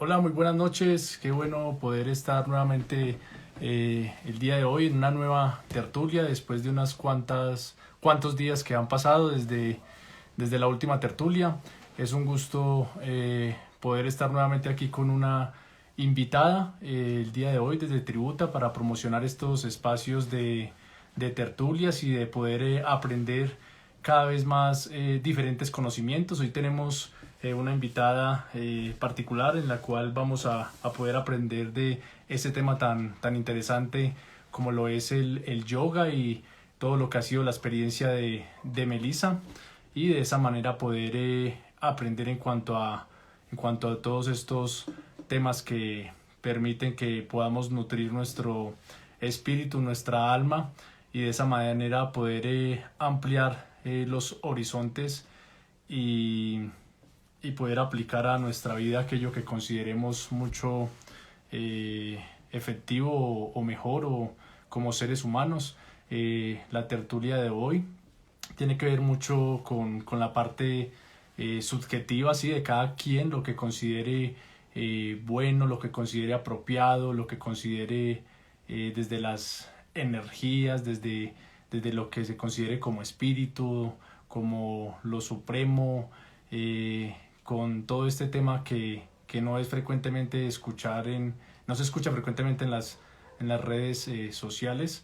Hola, muy buenas noches. Qué bueno poder estar nuevamente el día de hoy en una nueva tertulia después de cuantos días que han pasado desde la última tertulia. Es un gusto poder estar nuevamente aquí con una invitada el día de hoy desde Tributa para promocionar estos espacios de tertulias y de poder aprender cada vez más diferentes conocimientos. Hoy tenemos una invitada particular en la cual vamos a poder aprender de este tema tan interesante como lo es el yoga y todo lo que ha sido la experiencia de Melissa, y de esa manera poder aprender en cuanto a todos estos temas que permiten que podamos nutrir nuestro espíritu, nuestra alma, y de esa manera poder ampliar los horizontes y, y poder aplicar a nuestra vida aquello que consideremos mucho efectivo o mejor o como seres humanos. La tertulia de hoy tiene que ver mucho con la parte subjetiva, así, de cada quien, lo que considere bueno, lo que considere apropiado, lo que considere desde las energías, desde lo que se considere como espíritu, como lo supremo, con todo este tema que no es frecuentemente no se escucha frecuentemente en las redes sociales,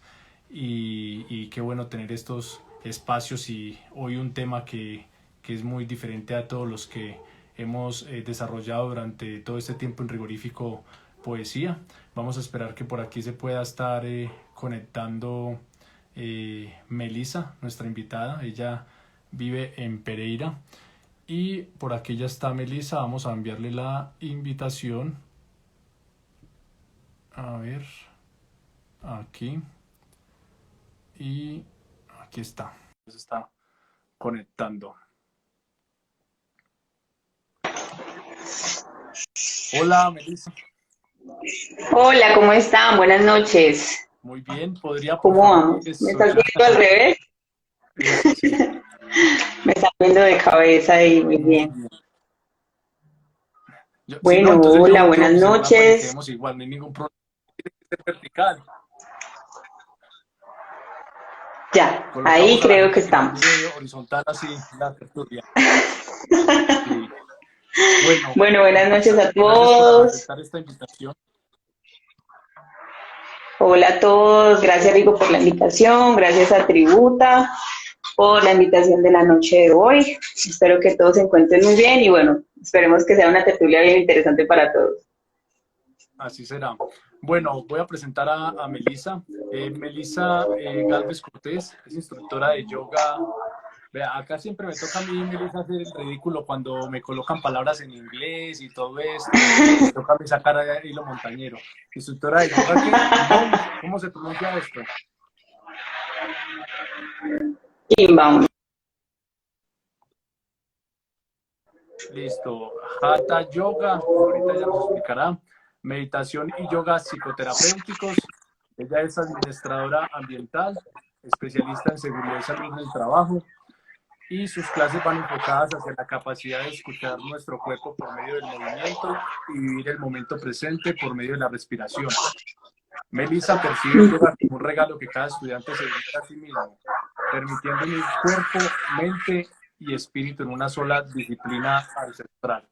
y qué bueno tener estos espacios, y hoy un tema que es muy diferente a todos los que hemos desarrollado durante todo este tiempo en Rigorífico Poesía. Vamos a esperar que por aquí se pueda estar conectando Melissa, nuestra invitada. Ella vive en Pereira y por aquí ya está Melissa. Vamos a enviarle la invitación. A ver, aquí. Y aquí está. Se está conectando. Hola, Melissa. Hola, ¿cómo están? Buenas noches. Muy bien. ¿Podría, por ¿Cómo favor, vamos? ¿Me estás soltar viendo al revés? eso? Sí. Me estás viendo de cabeza y muy Muy bien. bien. Si no, Bueno, entonces hola, yo buenas mi celular para que noches. quedemos igual. No hay ningún problema. Tiene que ser vertical. Ya, ahí Colocamos a la creo que gente que nos estamos. mire horizontal, así la tertulia. Sí. Bueno, Bueno, buenas noches Melissa, a gracias por todos. aceptar esta invitación. Hola a todos. Gracias, Rico, por la invitación. Gracias a Tributa por la invitación de la noche de hoy. Espero que todos se encuentren muy bien y bueno, esperemos que sea una tertulia bien interesante para todos. Así será. Bueno, voy a presentar a Melissa. Melissa Galvez Cortés es instructora de yoga. Vea, acá siempre me toca a mí, Melissa, hacer el ridículo cuando me colocan palabras en inglés y todo esto. Me toca a mí sacar a hilo montañero. Instructora de yoga, ¿qué? Inbound. ¿Cómo se pronuncia esto? Inbound. Listo. Hatha Yoga, ahorita ya nos explicará. Meditación y yoga psicoterapéuticos. Ella es administradora ambiental, especialista en seguridad y salud en el trabajo, y sus clases van enfocadas hacia la capacidad de escuchar nuestro cuerpo por medio del movimiento y vivir el momento presente por medio de la respiración. Melissa percibe el yoga como un regalo que cada estudiante se brinda a sí mismo, permitiendo unir cuerpo, mente y espíritu en una sola disciplina ancestral.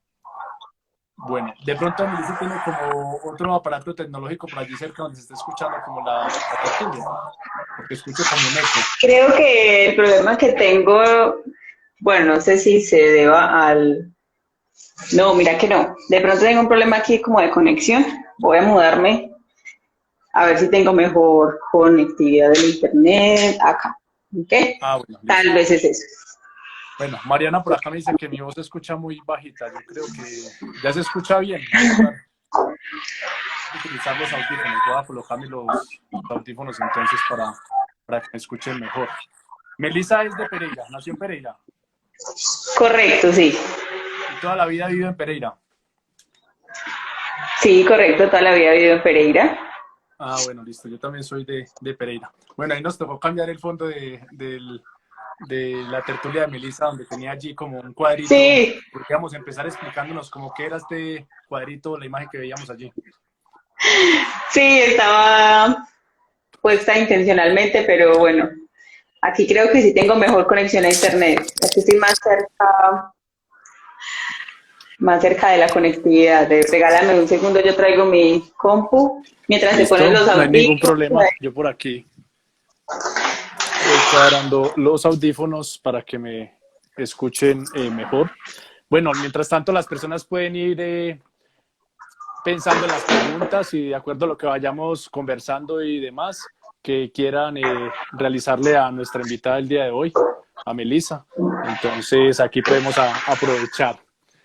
Bueno, de pronto Melissa tiene como otro aparato tecnológico por allí cerca donde se está escuchando como la tertulia, porque escucho como un eco. Creo que el problema que tengo, bueno, no sé si se deba al... No, mira que no. De pronto tengo un problema aquí como de conexión. Voy a mudarme a ver si tengo mejor conectividad del internet acá. ¿Ok? Ah, bueno, Tal listo. vez es eso. Bueno, Mariana por acá me dice que mi voz se escucha muy bajita. Yo creo que ya se escucha bien. Voy a utilizar los audífonos. Voy a colocarme los audífonos entonces para que me escuchen mejor. Melissa es de Pereira, nació en Pereira Correcto, sí. y toda la vida ha vivido en Pereira. Sí, correcto. Toda la vida he vivido en Pereira. Ah, bueno, listo. Yo también soy de Pereira. Bueno, ahí nos tocó cambiar el fondo de la tertulia de Melissa, donde tenía allí como un cuadrito, Sí, podríamos empezar explicándonos como qué era este cuadrito, la imagen que veíamos allí. sí, estaba puesta intencionalmente, pero bueno, aquí creo que sí tengo mejor conexión a internet. Aquí estoy más cerca de la conectividad. Regálame un segundo, yo traigo mi compu mientras se ponen Listo, los no hay ningún audífonos. problema. Yo por aquí voy cuadrando los audífonos para que me escuchen mejor. Bueno, mientras tanto las personas pueden ir pensando en las preguntas y de acuerdo a lo que vayamos conversando y demás, que quieran realizarle a nuestra invitada el día de hoy, a Melissa. Entonces aquí podemos aprovechar.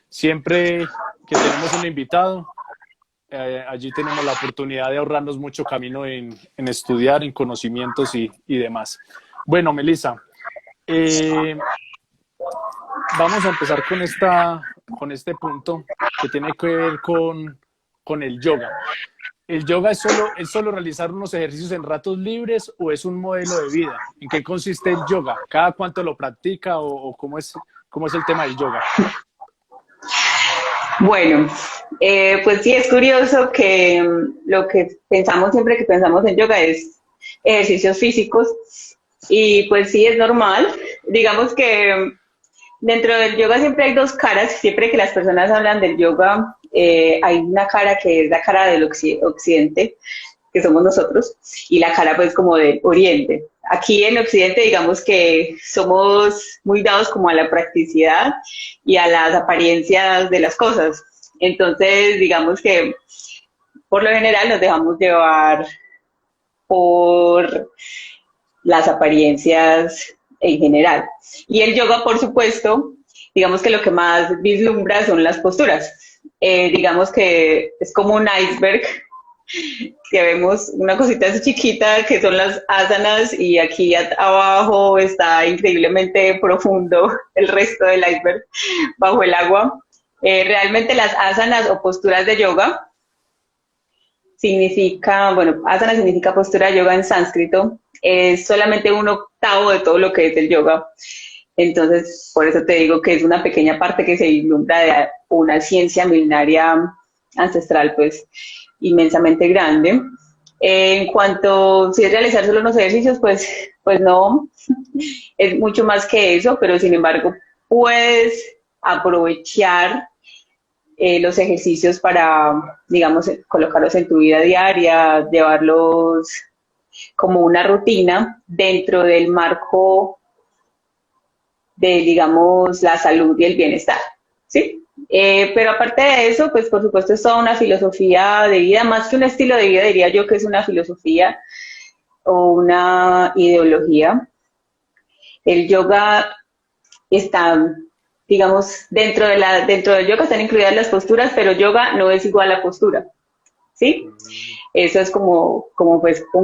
Siempre que tenemos un invitado, allí tenemos la oportunidad de ahorrarnos mucho camino en estudiar, en conocimientos y demás. Bueno, Melissa, eh, vamos a empezar con este punto que tiene que ver con el yoga. ¿El yoga es solo realizar unos ejercicios en ratos libres o es un modelo de vida? ¿En qué consiste el yoga? ¿Cada cuánto lo practica o cómo es el tema del yoga? Bueno, pues sí, es curioso que lo que pensamos siempre que pensamos en yoga es ejercicios físicos y pues sí, es normal. Digamos que dentro del yoga siempre hay dos caras. Siempre que las personas hablan del yoga, hay una cara que es la cara del occidente, que somos nosotros, y la cara pues como del oriente. Aquí en Occidente digamos que somos muy dados como a la practicidad y a las apariencias de las cosas. Entonces digamos que por lo general nos dejamos llevar por las apariencias en general. Y el yoga, por supuesto, digamos que lo que más vislumbra son las posturas. Digamos que es como un iceberg que vemos una cosita así chiquita que son las asanas y aquí abajo está increíblemente profundo el resto del iceberg bajo el agua. Realmente las asanas o posturas de yoga significa, bueno, asana significa postura de yoga en sánscrito, es solamente un octavo de todo lo que es el yoga. Entonces, por eso te digo que es una pequeña parte que se vislumbra de una ciencia milenaria ancestral, pues, inmensamente grande. En cuanto si es realizar solo unos ejercicios, pues no, es mucho más que eso, pero sin embargo puedes aprovechar los ejercicios para, digamos, colocarlos en tu vida diaria, llevarlos como una rutina dentro del marco de, digamos, la salud y el bienestar, ¿sí? Pero aparte de eso, pues por supuesto es toda una filosofía de vida, más que un estilo de vida, diría yo que es una filosofía o una ideología. El yoga está, digamos, dentro del yoga están incluidas las posturas, pero yoga no es igual a postura, ¿sí? Eso es como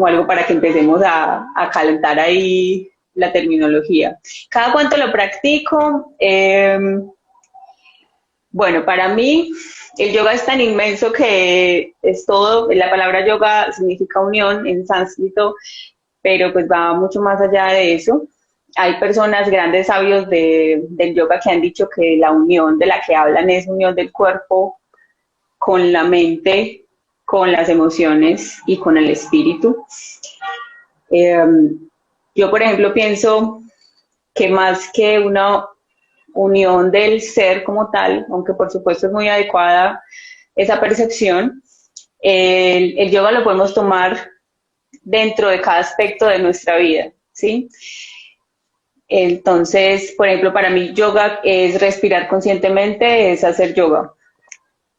algo para que empecemos a calentar ahí la terminología. ¿Cada cuánto lo practico? Bueno, para mí el yoga es tan inmenso que es todo, la palabra yoga significa unión en sánscrito, pero pues va mucho más allá de eso. Hay personas, grandes sabios del yoga que han dicho que la unión de la que hablan es unión del cuerpo con la mente, con las emociones y con el espíritu. Eh, yo, por ejemplo, pienso que más que una unión del ser como tal, aunque por supuesto es muy adecuada esa percepción, el yoga lo podemos tomar dentro de cada aspecto de nuestra vida, ¿sí? Entonces, por ejemplo, para mí yoga es respirar conscientemente, es hacer yoga,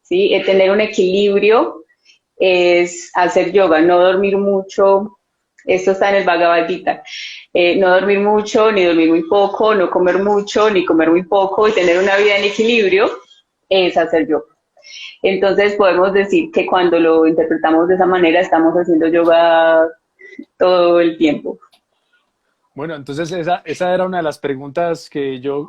¿sí? Tener un equilibrio es hacer yoga, no dormir mucho, esto está en el Bhagavad Gita, no dormir mucho, ni dormir muy poco, no comer mucho, ni comer muy poco, y tener una vida en equilibrio es hacer yoga. Entonces podemos decir que cuando lo interpretamos de esa manera estamos haciendo yoga todo el tiempo. Bueno, entonces esa era una de las preguntas que yo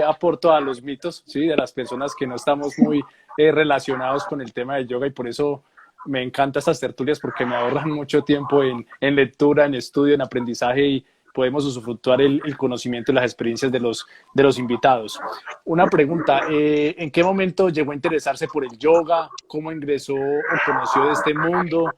aporto a los mitos, ¿sí? De las personas que no estamos muy relacionados con el tema del yoga y por eso me encantan estas tertulias porque me ahorran mucho tiempo en lectura, en estudio, en aprendizaje y podemos usufructuar el conocimiento y las experiencias de los invitados. Una pregunta, ¿en qué momento llegó a interesarse por el yoga? ¿Cómo ingresó o conoció de este mundo?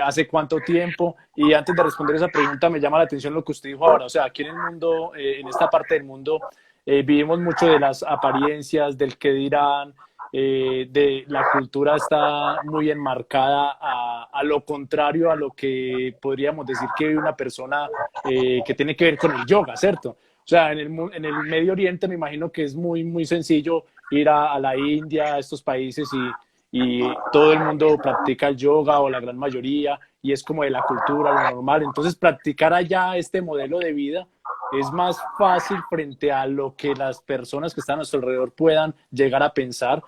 ¿Hace cuánto tiempo? Y antes de responder esa pregunta, me llama la atención lo que usted dijo ahora. O sea, aquí en el mundo, en esta parte del mundo, vivimos mucho de las apariencias, del qué dirán, de la cultura está muy enmarcada a lo contrario a lo que podríamos decir que vive una persona que tiene que ver con el yoga, ¿cierto? O sea, en el Medio Oriente me imagino que es muy sencillo ir a la India, a estos países y todo el mundo practica el yoga o la gran mayoría y es como de la cultura, lo normal. Entonces, practicar allá este modelo de vida es más fácil frente a lo que las personas que están a nuestro alrededor puedan llegar a pensar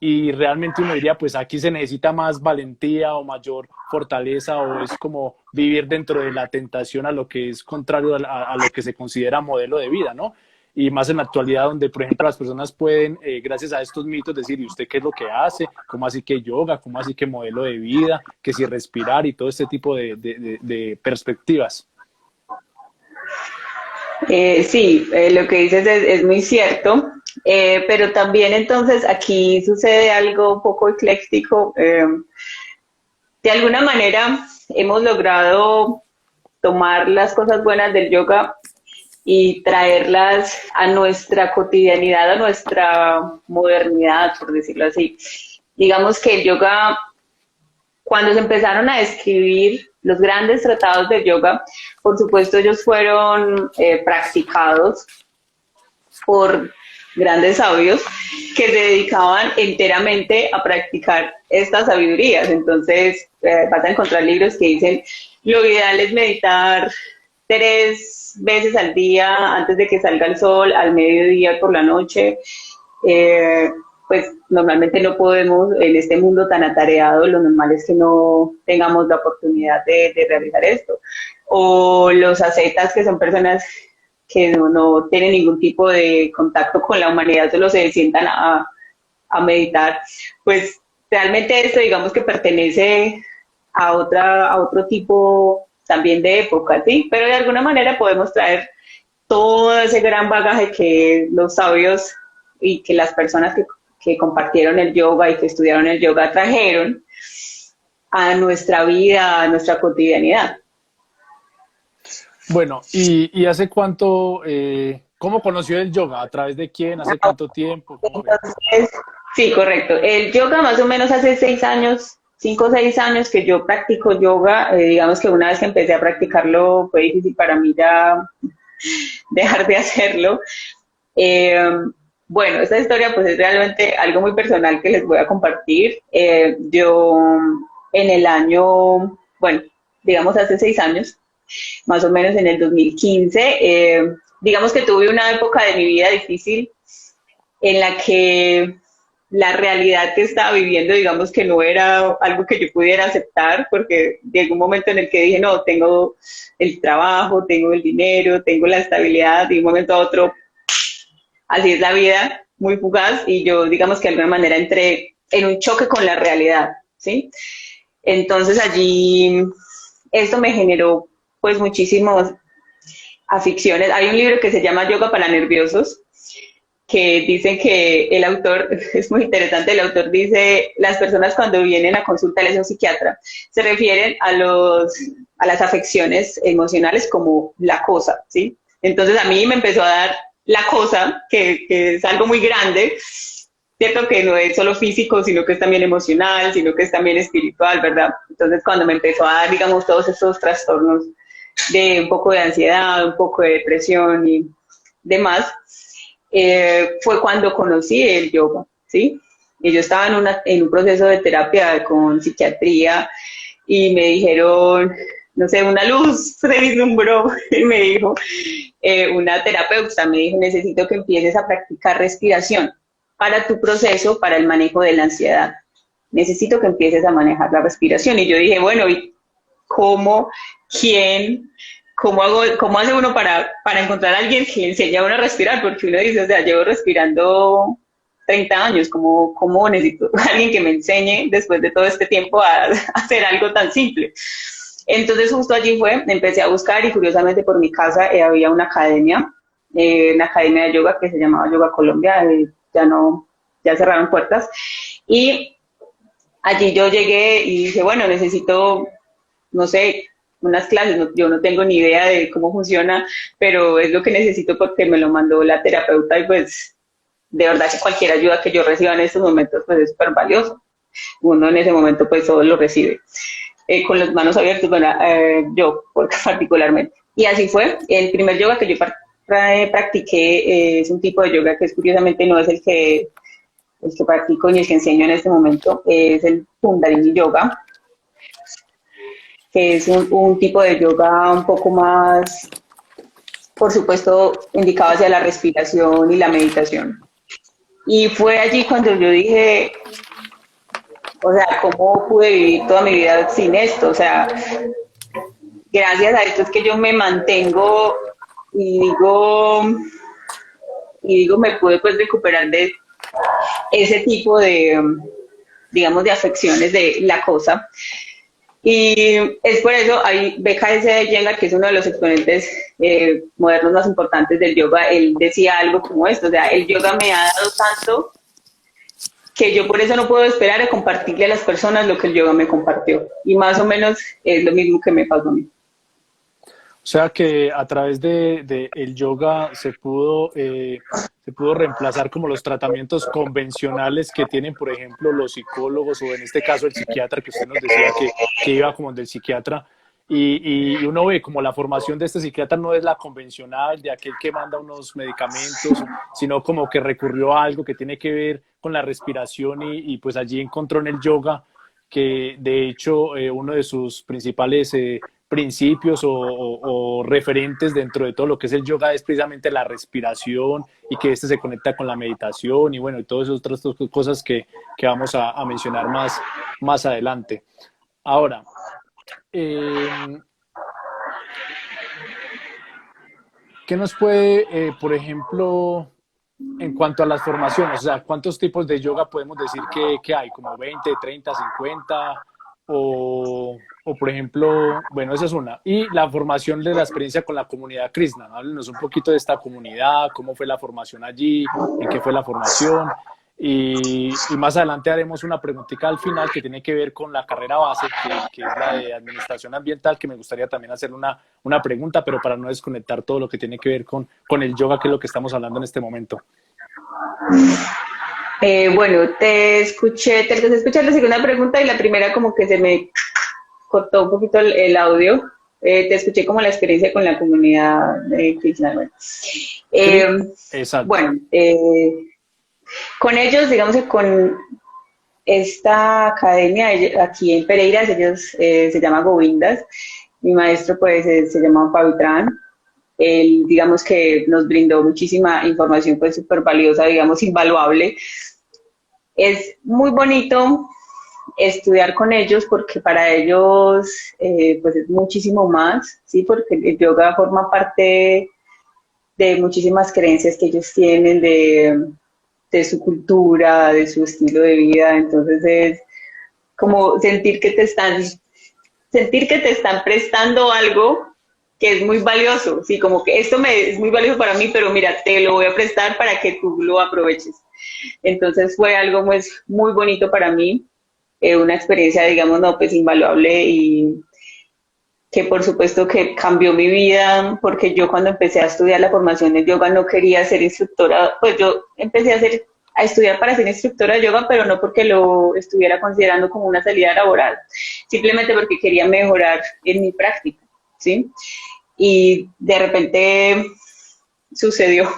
y realmente uno diría, pues aquí se necesita más valentía o mayor fortaleza o es como vivir dentro de la tentación a lo que es contrario a lo que se considera modelo de vida, ¿no? Y más en la actualidad donde, por ejemplo, las personas pueden, gracias a estos mitos, decir, ¿y usted qué es lo que hace? ¿Cómo así que yoga? ¿Cómo así que modelo de vida? ¿Que si respirar? Y todo este tipo de perspectivas. Sí, lo que dices es muy cierto, pero también entonces aquí sucede algo un poco ecléctico. De alguna manera hemos logrado tomar las cosas buenas del yoga y traerlas a nuestra cotidianidad, a nuestra modernidad, por decirlo así. Digamos que el yoga, cuando se empezaron a escribir los grandes tratados de yoga, por supuesto ellos fueron practicados por grandes sabios que se dedicaban enteramente a practicar estas sabidurías. Entonces vas a encontrar libros que dicen, lo ideal es meditar 3 veces al día antes de que salga el sol, al mediodía y por la noche. Pues normalmente no podemos, en este mundo tan atareado, lo normal es que no tengamos la oportunidad de realizar esto. O los ascetas, que son personas que no tienen ningún tipo de contacto con la humanidad, solo se sientan a meditar. Pues realmente esto, digamos que pertenece a otro tipo también de época, ¿sí? Pero de alguna manera podemos traer todo ese gran bagaje que los sabios y que las personas que compartieron el yoga y que estudiaron el yoga trajeron a nuestra vida, a nuestra cotidianidad. Bueno, ¿y hace cuánto, cómo conoció el yoga? ¿A través de quién? ¿Hace cuánto tiempo? ¿Cómo fue? Entonces, sí, correcto. El yoga más o menos hace 6 años, 5 o 6 años que yo practico yoga. Digamos que una vez que empecé a practicarlo fue difícil para mí ya dejar de hacerlo. Bueno, esta historia pues es realmente algo muy personal que les voy a compartir. Yo en el año, bueno, digamos hace 6 años, más o menos en el 2015, digamos que tuve una época de mi vida difícil en la que la realidad que estaba viviendo, digamos que no era algo que yo pudiera aceptar, porque llegó un momento en el que dije, no, tengo el trabajo, tengo el dinero, tengo la estabilidad, y de un momento a otro, así es la vida, muy fugaz, y yo, digamos que de alguna manera entré en un choque con la realidad, ¿sí? Entonces allí esto me generó pues muchísimas aficiones. Hay un libro que se llama Yoga para nerviosos, que dicen que el autor, es muy interesante, el autor dice, las personas cuando vienen a consulta, él es un psiquiatra, se refieren a las afecciones emocionales como la cosa, ¿sí? Entonces a mí me empezó a dar la cosa, que es algo muy grande, cierto que no es solo físico, sino que es también emocional, sino que es también espiritual, ¿verdad? Entonces cuando me empezó a dar, digamos, todos estos trastornos de un poco de ansiedad, un poco de depresión y demás, fue cuando conocí el yoga, ¿sí? Y yo estaba en un proceso de terapia con psiquiatría y me dijeron, no sé, una luz se vislumbró y me dijo, una terapeuta me dijo, necesito que empieces a practicar respiración para tu proceso, para el manejo de la ansiedad. Necesito que empieces a manejar la respiración. Y yo dije, bueno, ¿y cómo, quién, cómo hace uno para encontrar a alguien que enseñe a uno a respirar? Porque uno dice, o sea, llevo respirando 30 años, ¿cómo necesito a alguien que me enseñe después de todo este tiempo a hacer algo tan simple? Entonces justo allí empecé a buscar y curiosamente por mi casa había una academia de yoga que se llamaba Yoga Colombia, ya no, ya cerraron puertas. Y allí yo llegué y dije, bueno, necesito, no sé, unas clases, yo no tengo ni idea de cómo funciona, pero es lo que necesito porque me lo mandó la terapeuta y pues de verdad que cualquier ayuda que yo reciba en estos momentos pues es súper valioso. Uno en ese momento pues todo lo recibe. Con las manos abiertas, bueno, yo particularmente. Y así fue. El primer yoga que yo practiqué es un tipo de yoga que curiosamente no es el que practico ni el que enseño en este momento, es el Kundalini Yoga, que es un tipo de yoga un poco más, por supuesto, indicado hacia la respiración y la meditación. Y fue allí cuando yo dije, o sea, ¿cómo pude vivir toda mi vida sin esto? O sea, gracias a esto es que yo me mantengo y digo, me pude pues recuperar de ese tipo de, digamos, de afecciones de la cosa. Y es por eso, hay BKS Iyengar, que es uno de los exponentes modernos más importantes del yoga, él decía algo como esto, o sea, el yoga me ha dado tanto que yo por eso no puedo esperar a compartirle a las personas lo que el yoga me compartió. Y más o menos es lo mismo que me pasó a mí. O sea que a través de el yoga se pudo reemplazar como los tratamientos convencionales que tienen, por ejemplo, los psicólogos o en este caso el psiquiatra, que usted nos decía que iba como del psiquiatra, y uno ve como la formación de este psiquiatra no es la convencional de aquel que manda unos medicamentos, sino como que recurrió a algo que tiene que ver con la respiración y pues allí encontró en el yoga que de hecho uno de sus principales principios o referentes dentro de todo lo que es el yoga es precisamente la respiración y que este se conecta con la meditación y bueno, y todas esas otras cosas que vamos a mencionar más adelante. Ahora, ¿qué nos puede, por ejemplo, en cuanto a las formaciones? O sea, ¿cuántos tipos de yoga podemos decir que hay? ¿Como 20, 30, 50? O, por ejemplo, bueno, esa es una. Y la formación de la experiencia con la comunidad Krishna. Háblenos un poquito de esta comunidad, cómo fue la formación allí, en qué fue la formación. Y más adelante haremos una preguntita al final que tiene que ver con la carrera base, que es la de administración ambiental, que me gustaría también hacer una pregunta, pero para no desconectar todo lo que tiene que ver con el yoga, que es lo que estamos hablando en este momento. Bueno, te empecé a escuchar la segunda pregunta y la primera como que se me cortó un poquito el audio. Te escuché como la experiencia con la comunidad de Krishna. Bueno, Exacto. bueno con ellos, digamos que con esta academia aquí en Pereira, ellos se llama Govindas. Mi maestro pues se llama Pavitran. Él, digamos que nos brindó muchísima información pues súper valiosa, digamos, invaluable. Es muy bonito estudiar con ellos porque para ellos pues es muchísimo más, ¿sí? Porque el yoga forma parte de muchísimas creencias que ellos tienen, de su cultura, de su estilo de vida, entonces es como sentir que te están prestando algo que es muy valioso, sí, como que esto es muy valioso para mí, pero mira, te lo voy a prestar para que tú lo aproveches. Entonces fue algo pues, muy bonito para mí, una experiencia, digamos, no, pues invaluable y que por supuesto que cambió mi vida, porque yo cuando empecé a estudiar la formación de yoga no quería ser instructora, pues yo empecé a estudiar para ser instructora de yoga, pero no porque lo estuviera considerando como una salida laboral, simplemente porque quería mejorar en mi práctica, ¿sí? Y de repente sucedió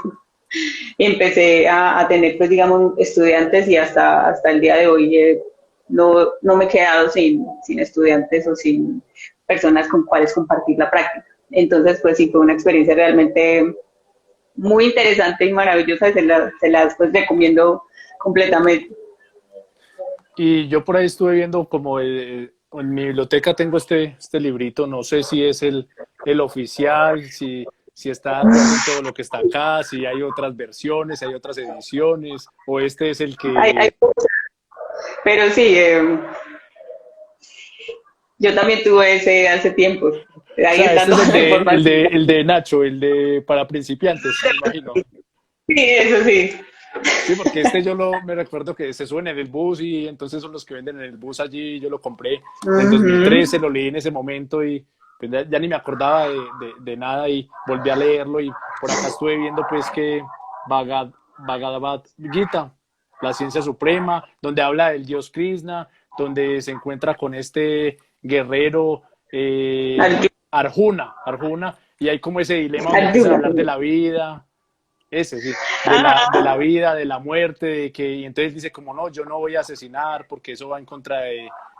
y empecé a tener, pues digamos, estudiantes y hasta el día de hoy no me he quedado sin estudiantes o sin personas con cuales compartir la práctica. Entonces, pues sí, fue una experiencia realmente muy interesante y maravillosa, se las pues recomiendo completamente. Y yo por ahí estuve viendo como en mi biblioteca tengo este librito, no sé si es el oficial, si está de acuerdo en todo lo que está acá, si hay otras versiones, si hay otras ediciones, o este es el Hay que... pero sí, Yo también tuve ese hace tiempo. O Ahí sea, está este es toda la información. el de Nacho, el de para principiantes, me imagino. Sí, eso sí. Sí, porque este me recuerdo que se suben en el bus y entonces son los que venden en el bus allí. Yo lo compré en Ujú. 2013, lo leí en ese momento y pues, ya ni me acordaba de nada y volví a leerlo y por acá estuve viendo pues que Bhagavad Gita, la ciencia suprema, donde habla del dios Krishna, donde se encuentra con este guerrero Arjuna, Arjuna, y hay como ese dilema donde empiezan a Arjuna. hablar de la vida, ese sí, de Ajá. la vida, de la muerte, y entonces dice como no, yo no voy a asesinar porque eso va en contra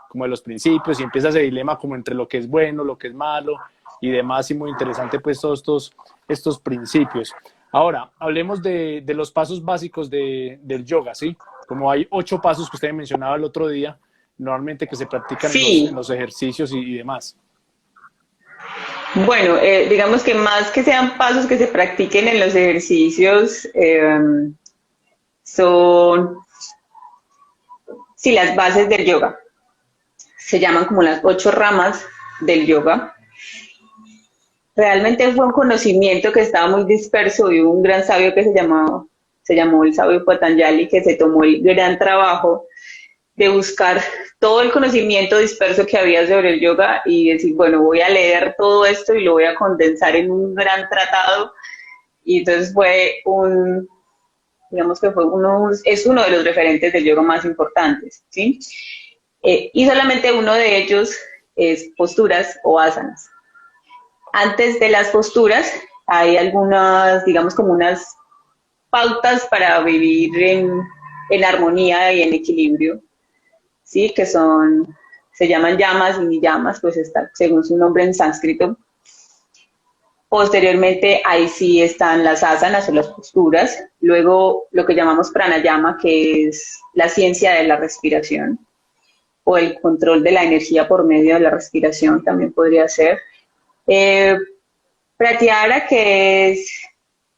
como de los principios, y empieza ese dilema como entre lo que es bueno, lo que es malo, y demás, y muy interesante pues todos estos principios. Ahora, hablemos de los pasos básicos del yoga, ¿sí? Como hay 8 pasos que usted mencionaba el otro día, normalmente que se practican en Sí, los ejercicios y demás. bueno, digamos que más que sean pasos que se practiquen en los ejercicios, son, sí, las bases del yoga. Se llaman como las 8 ramas del yoga. Realmente fue un conocimiento que estaba muy disperso y un gran sabio que se llamó el sabio Patanjali, que se tomó el gran trabajo de buscar todo el conocimiento disperso que había sobre el yoga y decir, bueno, voy a leer todo esto y lo voy a condensar en un gran tratado. Y entonces digamos que es uno de los referentes del yoga más importantes, ¿sí? Y solamente uno de ellos es posturas o asanas. Antes de las posturas hay algunas, digamos, como unas pautas para vivir en armonía y en equilibrio, ¿sí? Que se llaman llamas y niyamas, pues está según su nombre en sánscrito. Posteriormente, ahí sí están las asanas o las posturas. Luego, lo que llamamos pranayama, que es la ciencia de la respiración o el control de la energía por medio de la respiración, también podría ser. Eh, Pratyahara, que es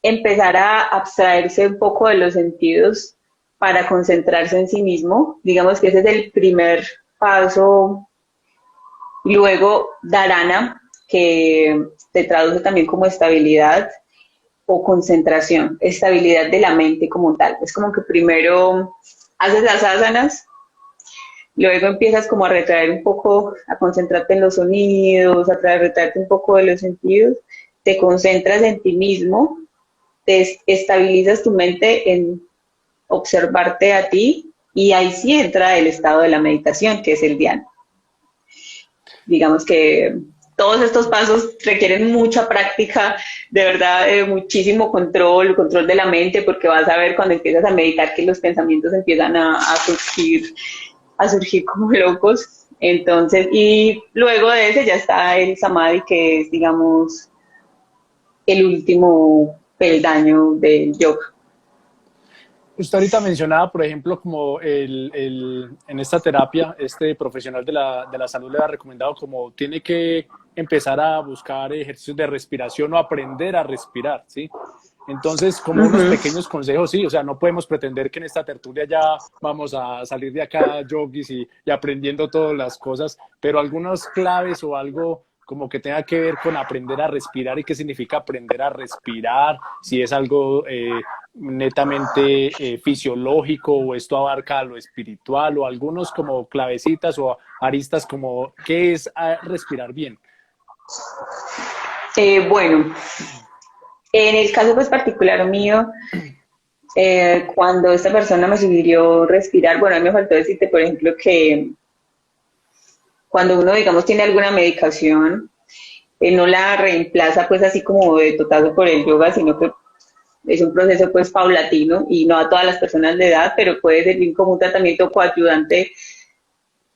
empezar a abstraerse un poco de los sentidos para concentrarse en sí mismo. Digamos que ese es el primer paso. Luego, dharana, que se traduce también como estabilidad o concentración, estabilidad de la mente como tal. Es como que primero haces las asanas, luego empiezas como a retraer un poco, a concentrarte en los sonidos, retraerte un poco de los sentidos, te concentras en ti mismo, te estabilizas tu mente en observarte a ti y ahí sí entra el estado de la meditación, que es el dhyana. Digamos que todos estos pasos requieren mucha práctica, de verdad, control de la mente, porque vas a ver cuando empiezas a meditar que los pensamientos empiezan a surgir como locos. Entonces, y luego de ese ya está el samadhi, que es, digamos, el último peldaño del yoga. Usted ahorita mencionaba, por ejemplo, como en esta terapia, este profesional de la salud le ha recomendado como tiene que empezar a buscar ejercicios de respiración o aprender a respirar, ¿sí? Entonces, como unos Uh-huh. pequeños consejos, sí, o sea, no podemos pretender que en esta tertulia ya vamos a salir de acá yogis y aprendiendo todas las cosas, pero algunas claves o algo como que tenga que ver con aprender a respirar y qué significa aprender a respirar, si es algo netamente fisiológico o esto abarca lo espiritual o algunos como clavecitas o aristas como qué es respirar bien. Bueno, en el caso pues particular mío, cuando esta persona me sugirió respirar, bueno, a mí me faltó decirte, por ejemplo, que cuando uno, digamos, tiene alguna medicación, no la reemplaza pues así como de totazo por el yoga, sino que es un proceso pues paulatino y no a todas las personas de edad, pero puede servir como un tratamiento coayudante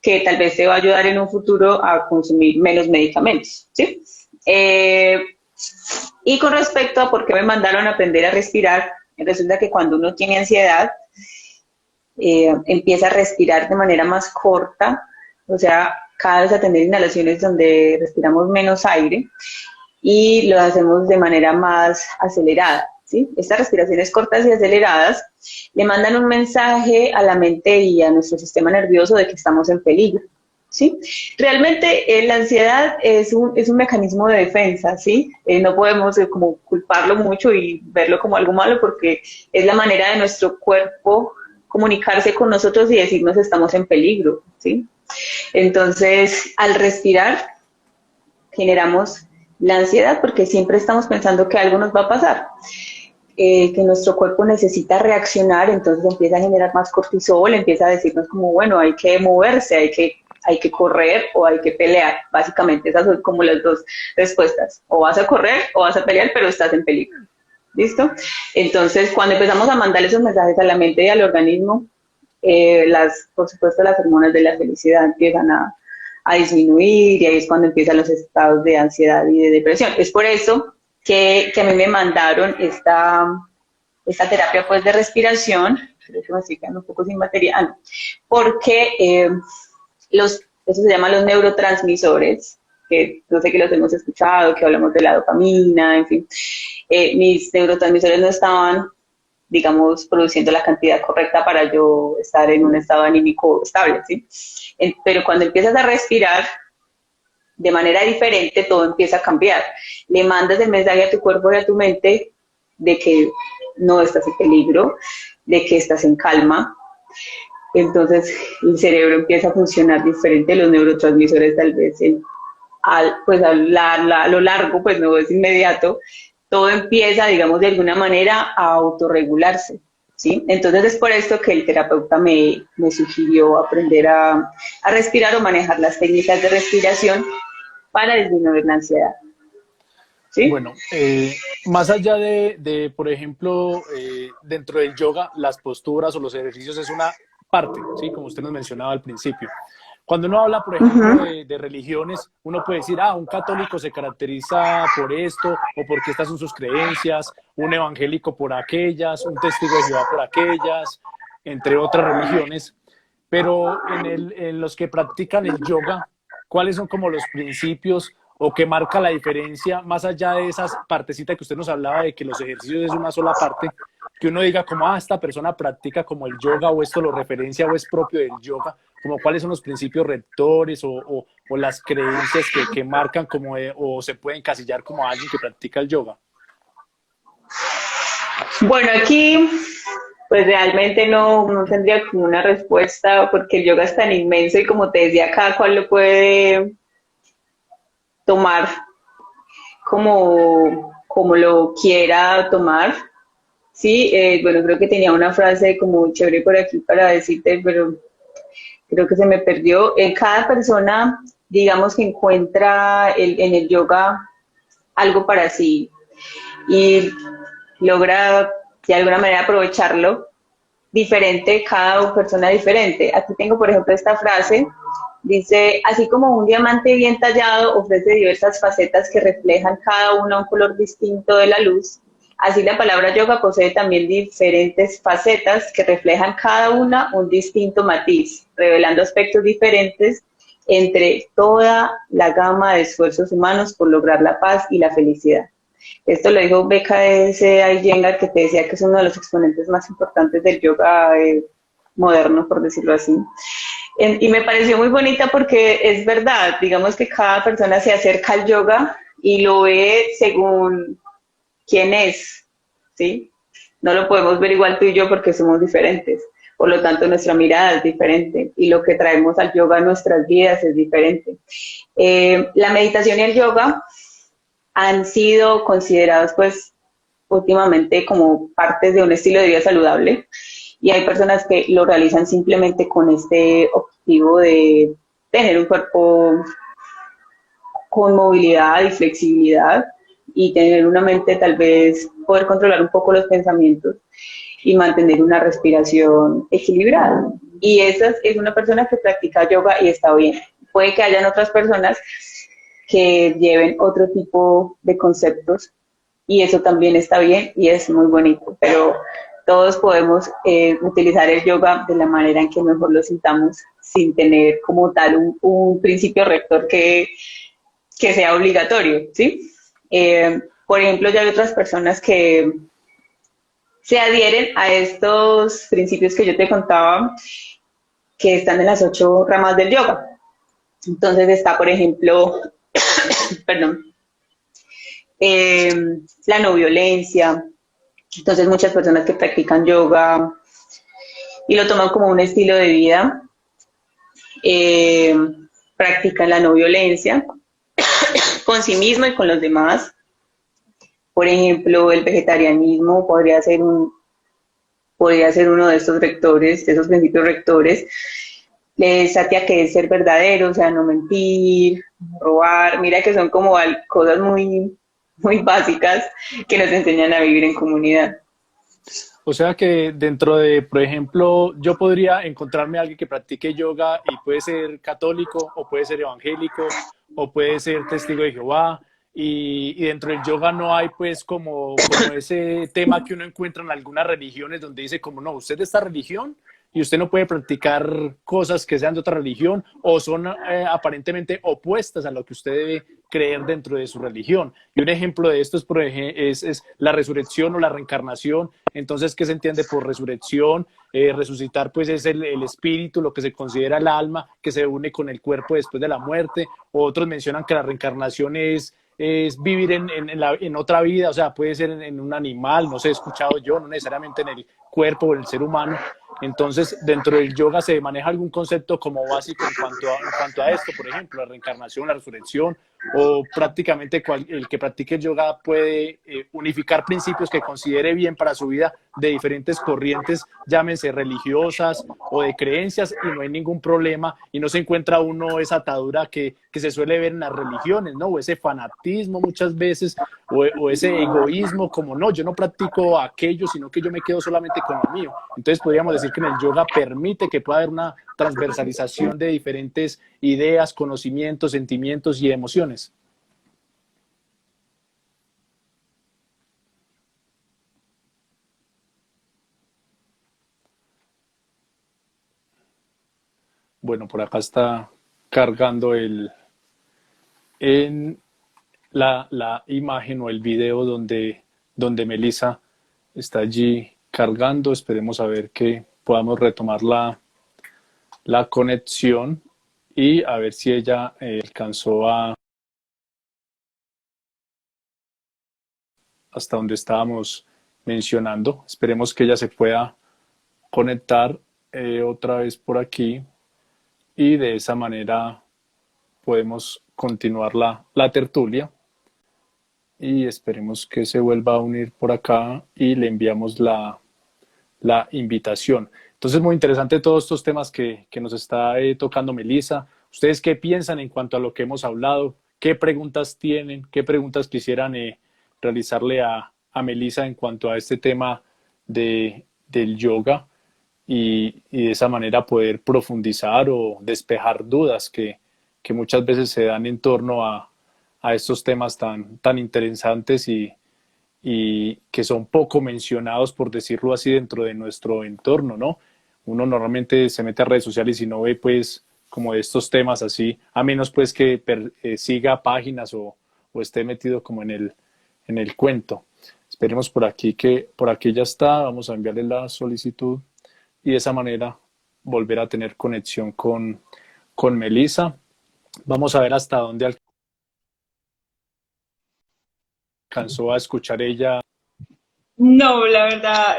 que tal vez te va a ayudar en un futuro a consumir menos medicamentos, ¿sí? Y con respecto a por qué me mandaron a aprender a respirar, resulta que cuando uno tiene ansiedad, empieza a respirar de manera más corta, o sea, cada vez a tener inhalaciones donde respiramos menos aire y lo hacemos de manera más acelerada, ¿sí? Estas respiraciones cortas y aceleradas le mandan un mensaje a la mente y a nuestro sistema nervioso de que estamos en peligro. ¿sí? Realmente la ansiedad es un mecanismo de defensa, ¿sí? No podemos como culparlo mucho y verlo como algo malo porque es la manera de nuestro cuerpo comunicarse con nosotros y decirnos estamos en peligro, ¿sí? Entonces, al respirar, generamos la ansiedad porque siempre estamos pensando que algo nos va a pasar. Que nuestro cuerpo necesita reaccionar, entonces empieza a generar más cortisol, empieza a decirnos como, bueno, hay que moverse, hay que correr o hay que pelear. Básicamente esas son como las dos respuestas. O vas a correr o vas a pelear, pero estás en peligro. ¿Listo? Entonces, cuando empezamos a mandar esos mensajes a la mente y al organismo, por supuesto, las hormonas de la felicidad empiezan a disminuir y ahí es cuando empiezan los estados de ansiedad y de depresión. Es por eso que a mí me mandaron esta terapia pues de respiración, creo que me estoy quedando un poco sin material, porque eso se llama los neurotransmisores, que no sé que los hemos escuchado, que hablamos de la dopamina, en fin, mis neurotransmisores no estaban, digamos, produciendo la cantidad correcta para yo estar en un estado anímico estable, ¿sí? Pero cuando empiezas a respirar de manera diferente, todo empieza a cambiar. Le mandas el mensaje a tu cuerpo y a tu mente de que no estás en peligro, de que estás en calma. Entonces el cerebro empieza a funcionar diferente, los neurotransmisores tal vez pues a lo largo, pues no es inmediato, todo empieza, digamos, de alguna manera a autorregularse, ¿sí? Entonces es por esto que el terapeuta me sugirió aprender a respirar o manejar las técnicas de respiración para disminuir la ansiedad, ¿sí? Bueno, más allá por ejemplo, dentro del yoga, las posturas o los ejercicios es una parte, ¿sí? Como usted nos mencionaba al principio. Cuando uno habla, por ejemplo, de religiones, uno puede decir, un católico se caracteriza por esto o porque estas son sus creencias, un evangélico por aquellas, un testigo de Jehová por aquellas, entre otras religiones. Pero en los que practican el yoga, ¿cuáles son como los principios o qué marca la diferencia, más allá de esas partecitas que usted nos hablaba de que los ejercicios es una sola parte, que uno diga como, esta persona practica como el yoga o esto lo referencia o es propio del yoga, como cuáles son los principios rectores o las creencias que marcan como o se pueden encasillar como alguien que practica el yoga? Bueno, aquí pues realmente no tendría como una respuesta porque el yoga es tan inmenso y como te decía, cada cual lo puede tomar como lo quiera tomar. Sí, bueno, creo que tenía una frase como chévere por aquí para decirte, pero creo que se me perdió. Cada persona, digamos que encuentra en el yoga algo para sí y logra de alguna manera aprovecharlo diferente, cada persona diferente. Aquí tengo, por ejemplo, esta frase, dice, así como un diamante bien tallado ofrece diversas facetas que reflejan cada una un color distinto de la luz, así la palabra yoga posee también diferentes facetas que reflejan cada una un distinto matiz, revelando aspectos diferentes entre toda la gama de esfuerzos humanos por lograr la paz y la felicidad. Esto lo dijo BKS Iyengar, que te decía que es uno de los exponentes más importantes del yoga moderno, por decirlo así. Y me pareció muy bonita porque es verdad, digamos que cada persona se acerca al yoga y lo ve según quién es, ¿sí? No lo podemos ver igual tú y yo porque somos diferentes. Por lo tanto, nuestra mirada es diferente y lo que traemos al yoga a nuestras vidas es diferente. La meditación y el yoga han sido considerados pues últimamente como partes de un estilo de vida saludable y hay personas que lo realizan simplemente con este objetivo de tener un cuerpo con movilidad y flexibilidad y tener una mente, tal vez poder controlar un poco los pensamientos y mantener una respiración equilibrada. Y esa es una persona que practica yoga y está bien. Puede que hayan otras personas que lleven otro tipo de conceptos y eso también está bien y es muy bonito, pero todos podemos utilizar el yoga de la manera en que mejor lo sintamos sin tener como tal un principio rector que sea obligatorio, ¿sí? Por ejemplo, ya hay otras personas que se adhieren a estos principios que yo te contaba, que están en las 8 ramas del yoga. Entonces está, por ejemplo, perdón, la no violencia. Entonces muchas personas que practican yoga y lo toman como un estilo de vida, eh, practican la no violencia con sí mismo y con los demás. Por ejemplo, el vegetarianismo podría ser uno de estos rectores, de esos principios rectores. Satya, que es ser verdadero, o sea, no mentir, no robar. Mira que son como cosas muy básicas que nos enseñan a vivir en comunidad. O sea que dentro de, por ejemplo, yo podría encontrarme a alguien que practique yoga y puede ser católico o puede ser evangélico o puede ser testigo de Jehová y dentro del yoga no hay pues como ese tema que uno encuentra en algunas religiones donde dice como no, usted es de esta religión y usted no puede practicar cosas que sean de otra religión o son aparentemente opuestas a lo que usted debe creer dentro de su religión. Y un ejemplo de esto es, es la resurrección o la reencarnación. Entonces, ¿qué se entiende por resurrección? Resucitar pues es el espíritu, lo que se considera el alma, que se une con el cuerpo después de la muerte. Otros mencionan que la reencarnación es vivir en otra vida, o sea, puede ser en un animal, no sé, he escuchado yo, no necesariamente en el cuerpo o en el ser humano. Entonces, dentro del yoga se maneja algún concepto como básico en cuanto a esto, por ejemplo, la reencarnación, la resurrección, o prácticamente el que practique yoga puede unificar principios que considere bien para su vida de diferentes corrientes, llámense religiosas o de creencias, y no hay ningún problema, y no se encuentra uno esa atadura que se suele ver en las religiones, ¿no? O ese fanatismo muchas veces, o ese egoísmo, como no, yo no practico aquello, sino que yo me quedo solamente con lo mío. Entonces podríamos decir que en el yoga permite que pueda haber una transversalización de diferentes ideas, conocimientos, sentimientos y emociones. Bueno, por acá está cargando en la imagen o el video donde Melissa está allí cargando. Esperemos a ver que podamos retomar la conexión y a ver si ella alcanzó hasta donde estábamos mencionando. Esperemos que ella se pueda conectar otra vez por aquí y de esa manera podemos continuar la tertulia y esperemos que se vuelva a unir por acá y le enviamos la invitación. Entonces, muy interesante todos estos temas que nos está tocando Melissa. ¿Ustedes qué piensan en cuanto a lo que hemos hablado? ¿Qué preguntas tienen? ¿Qué preguntas quisieran realizarle a Melissa en cuanto a este tema del yoga? Y de esa manera poder profundizar o despejar dudas que muchas veces se dan en torno a estos temas tan interesantes y que son poco mencionados, por decirlo así, dentro de nuestro entorno, ¿no? Uno normalmente se mete a redes sociales y no ve, pues, como de estos temas así, a menos, pues, que siga páginas o esté metido como en el cuento. Esperemos por aquí ya está, vamos a enviarle la solicitud y de esa manera volver a tener conexión con Melissa. Vamos a ver hasta dónde alcanzó a escuchar ella. No, la verdad,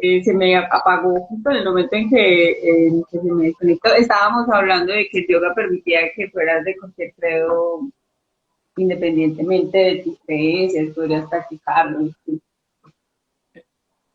se me apagó justo en el momento en que se me desconectó. Estábamos hablando de que el yoga permitía que fueras de cualquier credo, independientemente de tus creencias, podrías practicarlo. Sí.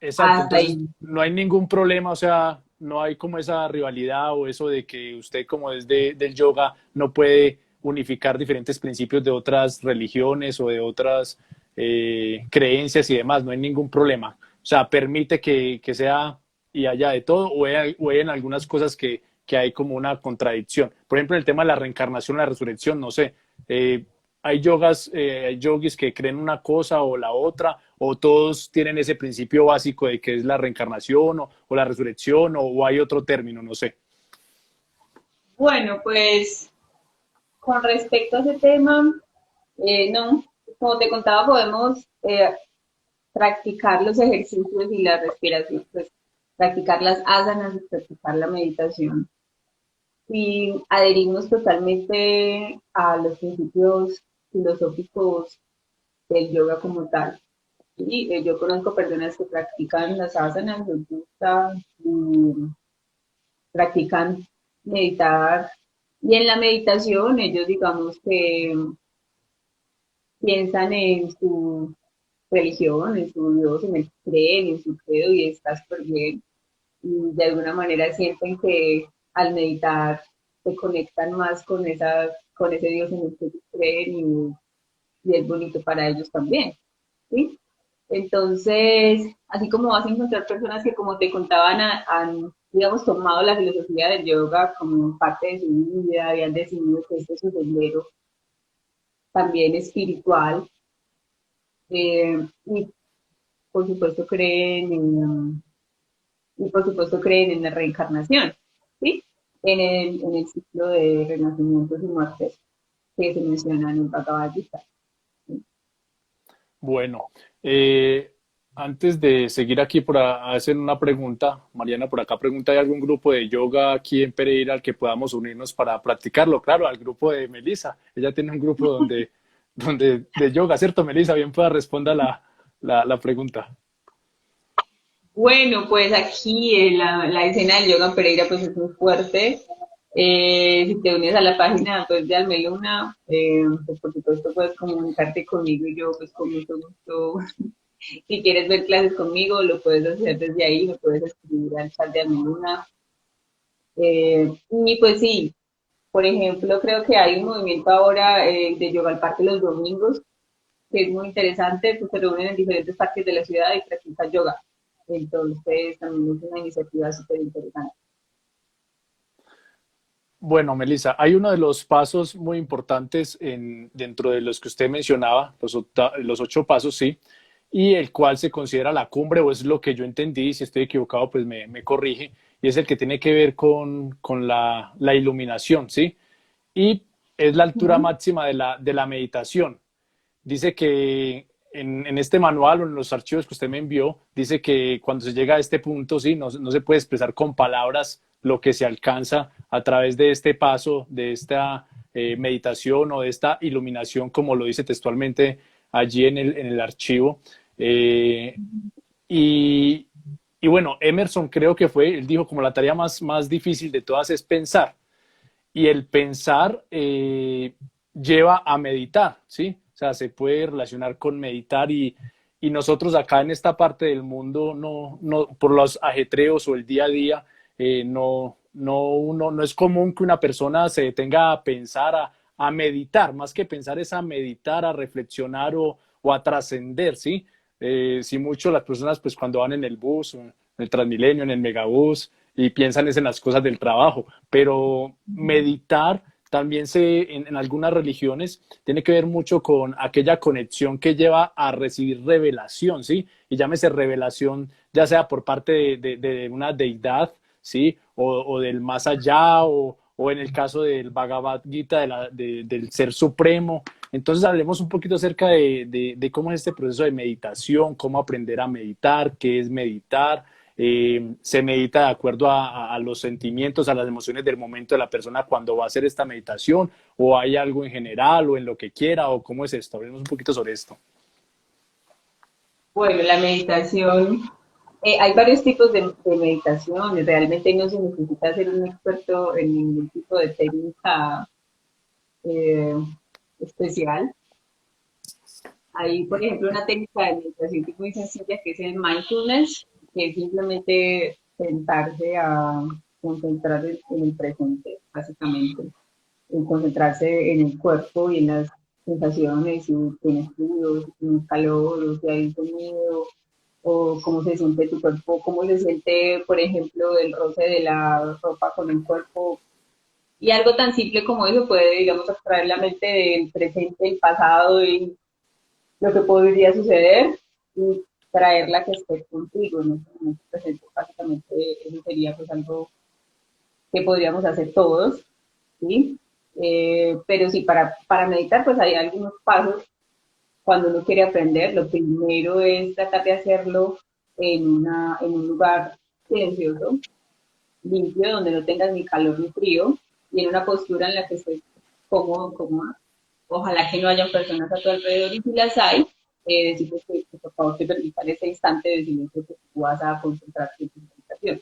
Exacto, Hasta entonces ahí. no hay ningún problema, o sea, no hay como esa rivalidad o eso de que usted como desde del yoga no puede unificar diferentes principios de otras religiones o de otras creencias y demás, no hay ningún problema. O sea, permite que sea y haya de todo o hay en algunas cosas que hay como una contradicción. Por ejemplo, en el tema de la reencarnación, la resurrección, no sé, eh, hay yogis que creen una cosa o la otra, o todos tienen ese principio básico de que es la reencarnación o la resurrección, o hay otro término, no sé. Bueno, pues con respecto a ese tema, no, como te contaba, podemos practicar los ejercicios y la respiración, pues practicar las asanas y practicar la meditación y adherimos totalmente a los principios filosóficos del yoga como tal. Y yo conozco personas que practican las asanas, les gusta y practican meditar. Y en la meditación ellos digamos que piensan en su religión, en su Dios, en el que creen, en su credo y está súper bien. Y de alguna manera sienten que al meditar se conectan más con ese Dios en el que ellos creen y es bonito para ellos también, ¿sí? Entonces, así como vas a encontrar personas que, como te contaban, han, digamos, tomado la filosofía del yoga como parte de su vida y han decidido que este es su sendero también espiritual, y por supuesto creen y por supuesto creen en la reencarnación, ¿sí? En el ciclo de renacimientos y muertes que se menciona en el Bhagavad Gita. Bueno, antes de seguir aquí por hacer una pregunta, Mariana, por acá pregunta, ¿hay algún grupo de yoga aquí en Pereira al que podamos unirnos para practicarlo? Claro, al grupo de Melissa. Ella tiene un grupo donde de yoga, ¿cierto, Melissa? Bien pueda responder la pregunta. Bueno, pues aquí la escena del yoga en Pereira pues es muy fuerte. Si te unes a la página pues, de Almeluna, pues por supuesto puedes comunicarte conmigo y yo pues con mucho gusto. Si quieres ver clases conmigo, lo puedes hacer desde ahí, me puedes escribir al chat de Almeluna. Y pues sí, por ejemplo, creo que hay un movimiento ahora de yoga al parque los domingos, que es muy interesante, pues se reúnen en diferentes parques de la ciudad y practican yoga. Entonces, también es una iniciativa súper interesante. Bueno, Melissa, hay uno de los pasos muy importantes dentro de los que usted mencionaba, los 8 pasos, sí, y el cual se considera la cumbre, o es lo que yo entendí, si estoy equivocado, pues me corrige, y es el que tiene que ver con la iluminación, ¿sí? Y es la altura Ujú. máxima de la meditación. Dice que en este manual o en los archivos que usted me envió, dice que cuando se llega a este punto, sí, no se puede expresar con palabras lo que se alcanza a través de este paso, de esta meditación o de esta iluminación, como lo dice textualmente allí en el archivo. Eh, y, y bueno, Emerson creo que fue, él dijo como la tarea más difícil de todas es pensar. Y el pensar lleva a meditar, ¿sí? O sea, se puede relacionar con meditar y nosotros acá en esta parte del mundo, por los ajetreos o el día a día, no es común que una persona se detenga a pensar, a meditar, más que pensar es a meditar, a reflexionar o a trascender, ¿sí? Sí, mucho las personas, pues cuando van en el bus, en el Transmilenio, en el megabús, y piensan es en las cosas del trabajo, pero meditar también en algunas religiones tiene que ver mucho con aquella conexión que lleva a recibir revelación, ¿sí? Y llámese revelación, ya sea por parte de una deidad, ¿sí? O del más allá, o en el caso del Bhagavad Gita, del Ser Supremo. Entonces hablemos un poquito acerca de cómo es este proceso de meditación, cómo aprender a meditar, qué es meditar, se medita de acuerdo a los sentimientos, a las emociones del momento de la persona cuando va a hacer esta meditación, o hay algo en general, o en lo que quiera, o cómo es esto. Hablemos un poquito sobre esto. Bueno, la meditación, hay varios tipos de meditación. Realmente no se necesita ser un experto en ningún tipo de técnica eh, especial. Hay, por ejemplo, una técnica de meditación que es muy sencilla, que es el mindfulness, que es simplemente sentarse a concentrar en el presente, básicamente, en concentrarse en el cuerpo y en las sensaciones, si tienes frío, si tienes calor, o si hay sonido, o cómo se siente tu cuerpo, cómo se siente, por ejemplo, el roce de la ropa con el cuerpo. Y algo tan simple como eso puede, digamos, abstraer la mente del presente, el pasado y lo que podría suceder y traerla que esté contigo en este momento presente. Básicamente eso sería pues algo que podríamos hacer todos, ¿sí? Pero sí, para meditar pues hay algunos pasos cuando uno quiere aprender. Lo primero es tratar de hacerlo en un lugar silencioso, limpio, donde no tengas ni calor ni frío. y en una postura en la que estés cómodo, cómoda. Ojalá que no hayan personas a tu alrededor y si las hay, decirles que por favor te permitan ese instante de silencio que tú vas a concentrarte en tu meditación.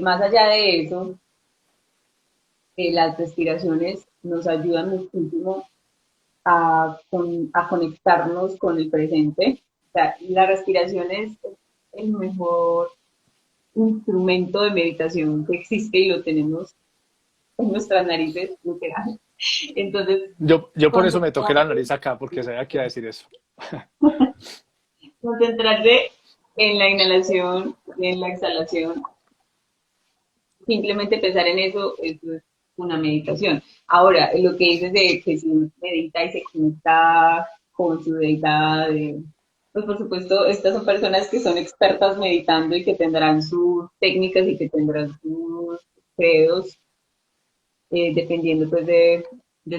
Más allá de eso, las respiraciones nos ayudan muchísimo a conectarnos con el presente. O sea, la respiración es el mejor instrumento de meditación que existe y lo tenemos en nuestras narices, literal. Entonces, Yo por eso me toqué la concentrarse, nariz acá, porque sabía que iba a decir eso. concentrarse en la inhalación y en la exhalación, simplemente pensar en eso es una meditación. Ahora, lo que dices de que si uno medita y se conecta con su deidad, pues por supuesto, estas son personas que son expertas meditando y que tendrán sus técnicas y que tendrán sus credos, dependiendo pues de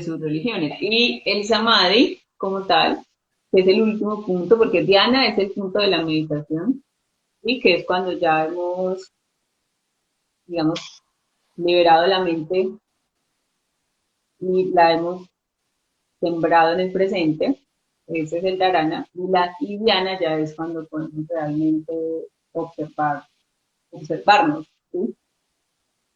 sus religiones. Y el samadhi, como tal, que es el último punto, porque Dhyana es el punto de la meditación, y que es cuando ya hemos, digamos, liberado la mente y la hemos sembrado en el presente. Ese es el dharana. Y la dhyana ya es cuando podemos realmente observarnos. ¿Sí?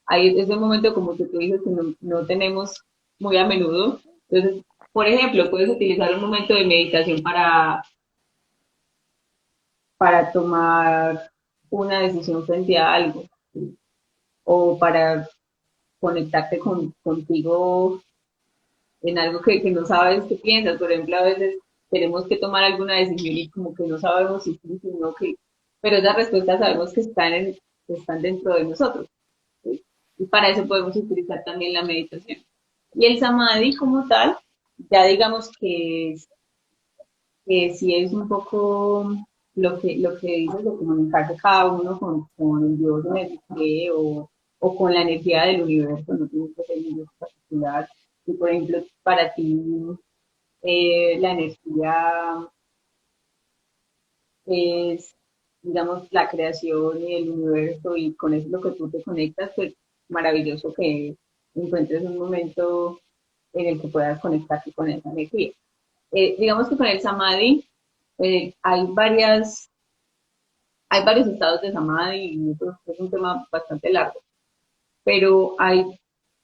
Ahí es el momento, como que tú dices, que no tenemos muy a menudo. Entonces, por ejemplo, puedes utilizar un momento de meditación para tomar una decisión frente a algo, ¿sí? O para conectarte contigo en algo que no sabes qué piensas. Por ejemplo, a veces tenemos que tomar alguna decisión y como que no sabemos si sí, si no, que, pero esas respuestas sabemos que están dentro de nosotros. ¿Sí? Y para eso podemos utilizar también la meditación. Y el samadhi como tal, ya digamos que sí es un poco lo que dices de comunicarse cada uno con el Dios en el que cree o con la energía del universo, no tiene que ser un Dios particular. Y por ejemplo, para ti, la energía es, digamos, la creación y el universo y con eso es lo que tú te conectas, pues maravilloso que encuentres un momento en el que puedas conectarte con esa energía. Digamos que con el samadhi hay varios estados de samadhi y eso es un tema bastante largo, pero hay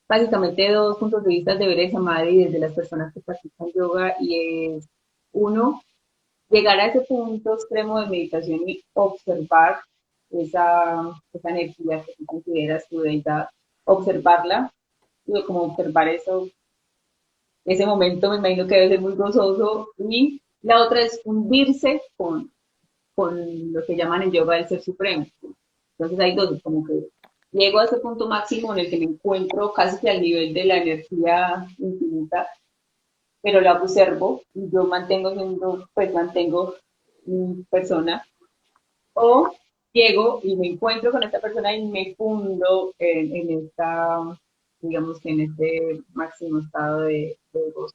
básicamente dos puntos de vista de ver el samadhi desde las personas que practican yoga y es uno, llegar a ese punto extremo de meditación y observar esa energía que tú consideras tu deidad, observarla, y como observar eso, ese momento me imagino que debe ser muy gozoso, y la otra es fundirse con lo que llaman en yoga el ser supremo. Entonces hay dos, como que llego a ese punto máximo en el que me encuentro casi que al nivel de la energía infinita, pero la observo y yo mantengo mi persona, o llego y me encuentro con esta persona y me fundo en esta, digamos que en este máximo estado de gozo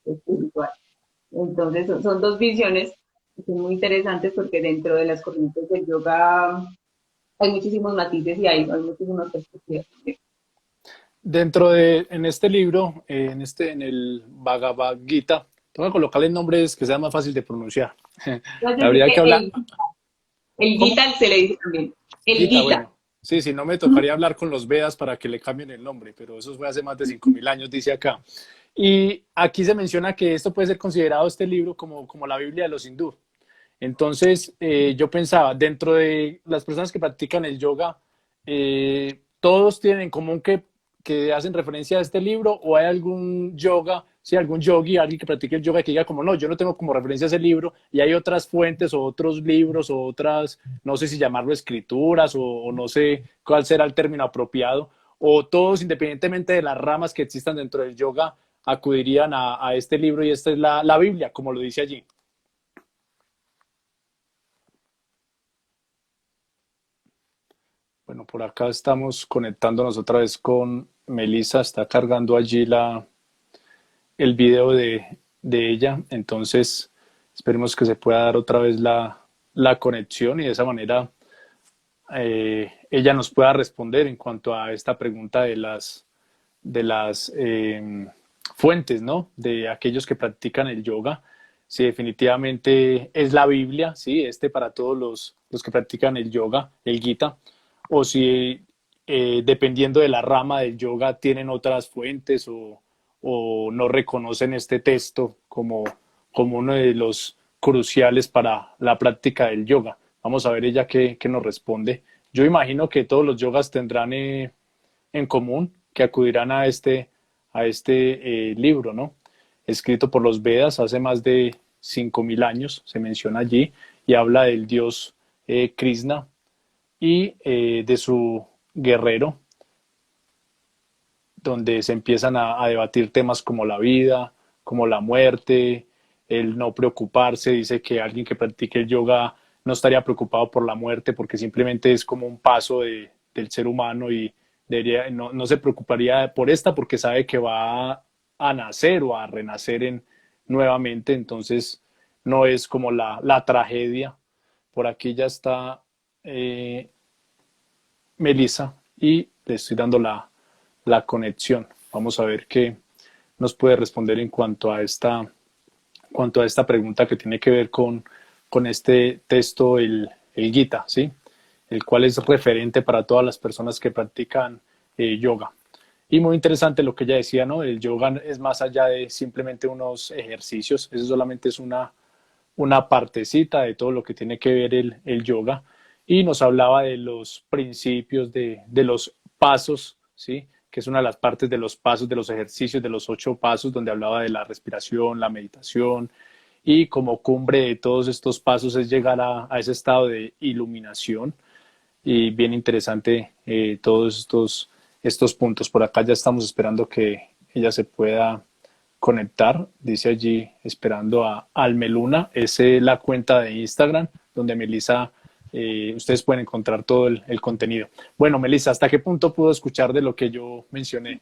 espiritual. Entonces son dos visiones que son muy interesantes porque dentro de las corrientes del yoga hay muchísimos matices y hay muchísimas perspectivas. En este libro, en el Bhagavad Gita, tengo que colocarle nombres que sea más fácil de pronunciar. Entonces decir Habría que que hablar. el ¿Cómo? Gita se le dice también. El Gita, Gita. bueno. Sí, sí, no me tocaría hablar con los Vedas para que le cambien el nombre, pero eso fue hace más de 5.000 años, dice acá. Y aquí se menciona que esto puede ser considerado este libro como la Biblia de los hindú. Entonces, yo pensaba, dentro de las personas que practican el yoga, ¿todos tienen en común que hacen referencia a este libro o hay algún yoga, sí, algún yogi, alguien que practique el yoga que diga como no, yo no tengo como referencia ese libro y hay otras fuentes o otros libros o otras, no sé si llamarlo escrituras o no sé cuál será el término apropiado, o todos independientemente de las ramas que existan dentro del yoga acudirían a este libro y esta es la Biblia, como lo dice allí? Bueno, por acá estamos conectándonos otra vez con Melissa, está cargando allí el video de ella, entonces esperemos que se pueda dar otra vez la conexión y de esa manera ella nos pueda responder en cuanto a esta pregunta fuentes, ¿no? De aquellos que practican el yoga. Sí, definitivamente es la Biblia, sí, para todos los que practican el yoga, el Gita, o si dependiendo de la rama del yoga tienen otras fuentes o no reconocen este texto como uno de los cruciales para la práctica del yoga. Vamos a ver ella qué nos responde. Yo imagino que todos los yogas tendrán en común, que acudirán a este libro, ¿no? Escrito por los Vedas hace más de 5.000 años, se menciona allí, y habla del dios Krishna y de su guerrero, donde se empiezan a debatir temas como la vida, como la muerte, el no preocuparse. Dice que alguien que practique el yoga no estaría preocupado por la muerte porque simplemente es como un paso del ser humano y no se preocuparía por esta porque sabe que va a nacer o a renacer nuevamente. Entonces no es como la tragedia. Por aquí ya está Melissa y le estoy dando la conexión. Vamos a ver qué nos puede responder en cuanto a esta pregunta que tiene que ver con este texto, el Gita, ¿sí? El cual es referente para todas las personas que practican yoga. Y muy interesante lo que ella decía, ¿no? El yoga es más allá de simplemente unos ejercicios, eso solamente es una partecita de todo lo que tiene que ver el yoga. Y nos hablaba de los principios, de los pasos, ¿sí? Que es una de las partes de los pasos, de los ejercicios, de los 8 pasos, donde hablaba de la respiración, la meditación, y como cumbre de todos estos pasos es llegar a ese estado de iluminación. Y bien interesante todos estos puntos. Por acá ya estamos esperando que ella se pueda conectar. Dice allí esperando a Almeluna. Es la cuenta de Instagram donde Melissa, ustedes pueden encontrar todo el contenido. Bueno, Melissa, ¿hasta qué punto pudo escuchar de lo que yo mencioné?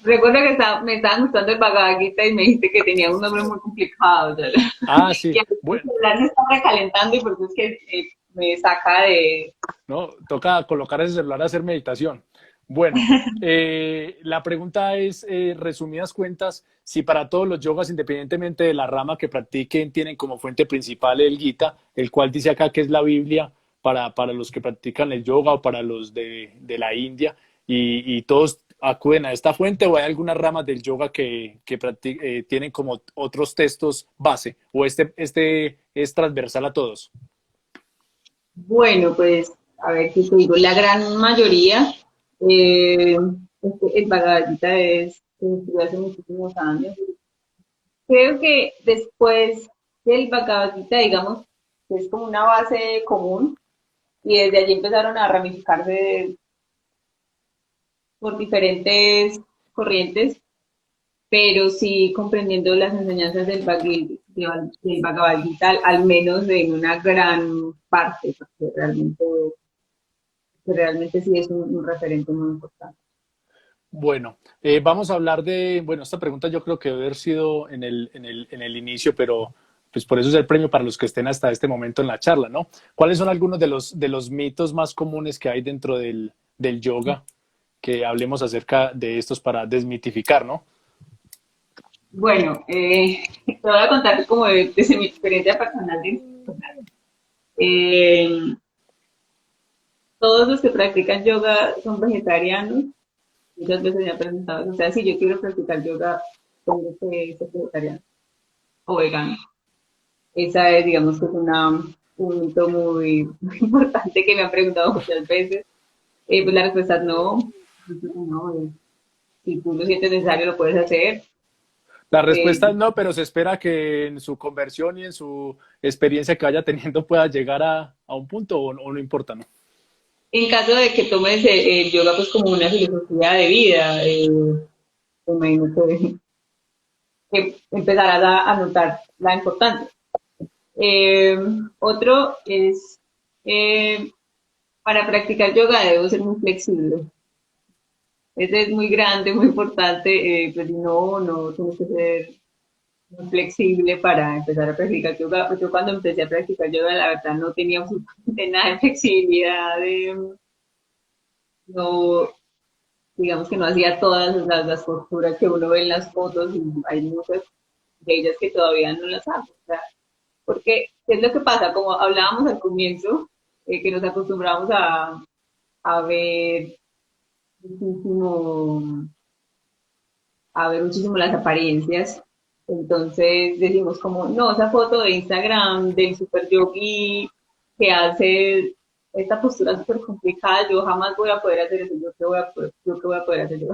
Recuerda que me estaban gustando el Bhagavad Gita y me dijiste que tenía un nombre muy complicado. Ah, Y sí. a veces el Bueno, celular se está recalentando y por eso es que me saca de... no, toca colocar ese celular a hacer meditación. Bueno, la pregunta es, resumidas cuentas, si para todos los yogas, independientemente de la rama que practiquen, tienen como fuente principal el Gita, el cual dice acá que es la Biblia para los que practican el yoga o para los de la India, y todos acuden a esta fuente, o hay algunas ramas del yoga que tienen como otros textos base, o este es transversal a todos. Bueno, pues, a ver qué te digo, la gran mayoría, eh, el Bhagavad Gita se escribió hace muchísimos años. Creo que después del Bhagavad Gita, digamos, que es como una base común, y desde allí empezaron a ramificarse por diferentes corrientes, pero sí comprendiendo las enseñanzas del Bhagavad Gita, al menos en una gran parte, porque realmente sí es un referente muy importante. Bueno, vamos a hablar bueno, esta pregunta yo creo que debe haber sido en el inicio, pero pues por eso es el premio para los que estén hasta este momento en la charla, ¿no? ¿Cuáles son algunos de los mitos más comunes que hay dentro del yoga? Que hablemos acerca de estos para desmitificar, ¿no? Bueno, te voy a contar como desde mi experiencia personal. Eh, Todos los que practican yoga son vegetarianos. Muchas veces me han preguntado, o sea, si yo quiero practicar yoga, tengo que ser vegetariano o vegano. Esa es, digamos, que es un mito muy importante que me han preguntado muchas veces. Pues la respuesta es no. No, si tú lo sientes necesario, lo puedes hacer. La Eh, respuesta es no, pero se espera que en su conversión y en su experiencia que vaya teniendo pueda llegar a un punto o no importa, ¿no? en caso de que tomes el yoga pues como una filosofía de vida, me imagino que empezarás a notar la importancia. Eh, Otro es, eh, para practicar yoga debo ser muy flexible. Ese es muy grande, muy importante, pues no tienes que ser muy flexible para empezar a practicar yoga. Pues yo cuando empecé a practicar yoga, la verdad no tenía absolutamente nada de flexibilidad, no, digamos que no hacía todas las posturas que uno ve en las fotos y hay muchas de ellas que todavía no las hago. O sea, porque, ¿qué es lo que pasa? Como hablábamos al comienzo, que nos acostumbramos a ver muchísimo, a ver muchísimo las apariencias. Entonces decimos como, no, esa foto de Instagram del super yogi que hace esta postura súper complicada, yo jamás voy a poder hacer eso, yo qué voy a poder hacer yo.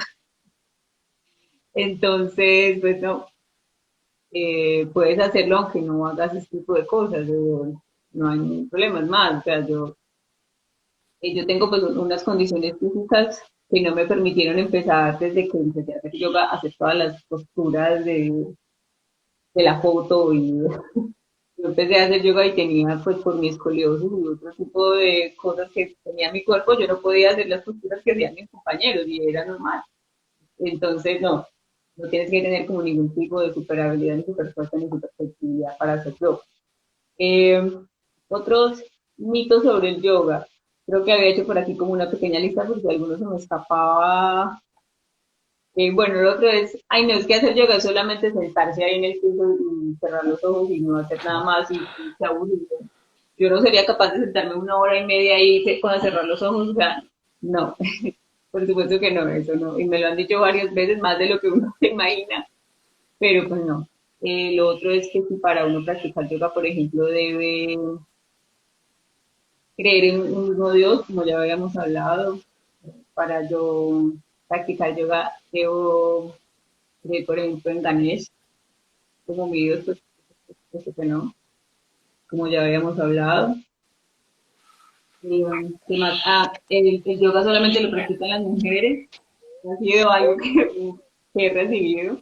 Entonces, pues no, puedes hacerlo aunque no hagas ese tipo de cosas, no hay ningún problema, es más, o sea, yo tengo pues unas condiciones físicas que no me permitieron empezar desde que empecé a hacer yoga, a hacer todas las posturas de la foto y yo empecé a hacer yoga y tenía pues por mi escoliosis y otro tipo de cosas que tenía en mi cuerpo, yo no podía hacer las posturas que hacían mis compañeros y era normal. Entonces no tienes que tener como ningún tipo de superabilidad, ni superfuerza, ni superflexibilidad para hacer yoga. Eh, Otros mitos sobre el yoga. Creo que había hecho por aquí como una pequeña lista porque algunos se me escapaba. Bueno, el otro es, ay, no, es que hacer yoga es solamente sentarse ahí en el piso y cerrar los ojos y no hacer nada más y se aburrido. Yo no sería capaz de sentarme una hora y media ahí con cerrar los ojos, o sea, no, por supuesto que no, eso no. Y me lo han dicho varias veces, más de lo que uno se imagina, pero pues no. Lo otro es que si para uno practicar yoga, por ejemplo, debe creer en un mismo Dios, como ya habíamos hablado. Para yo practicar yoga, debo creer, por ejemplo, en Ganesh, como mi Dios, pues que no, como ya habíamos hablado. ¿Qué más? El yoga solamente lo practican las mujeres. Ha sido algo que he recibido,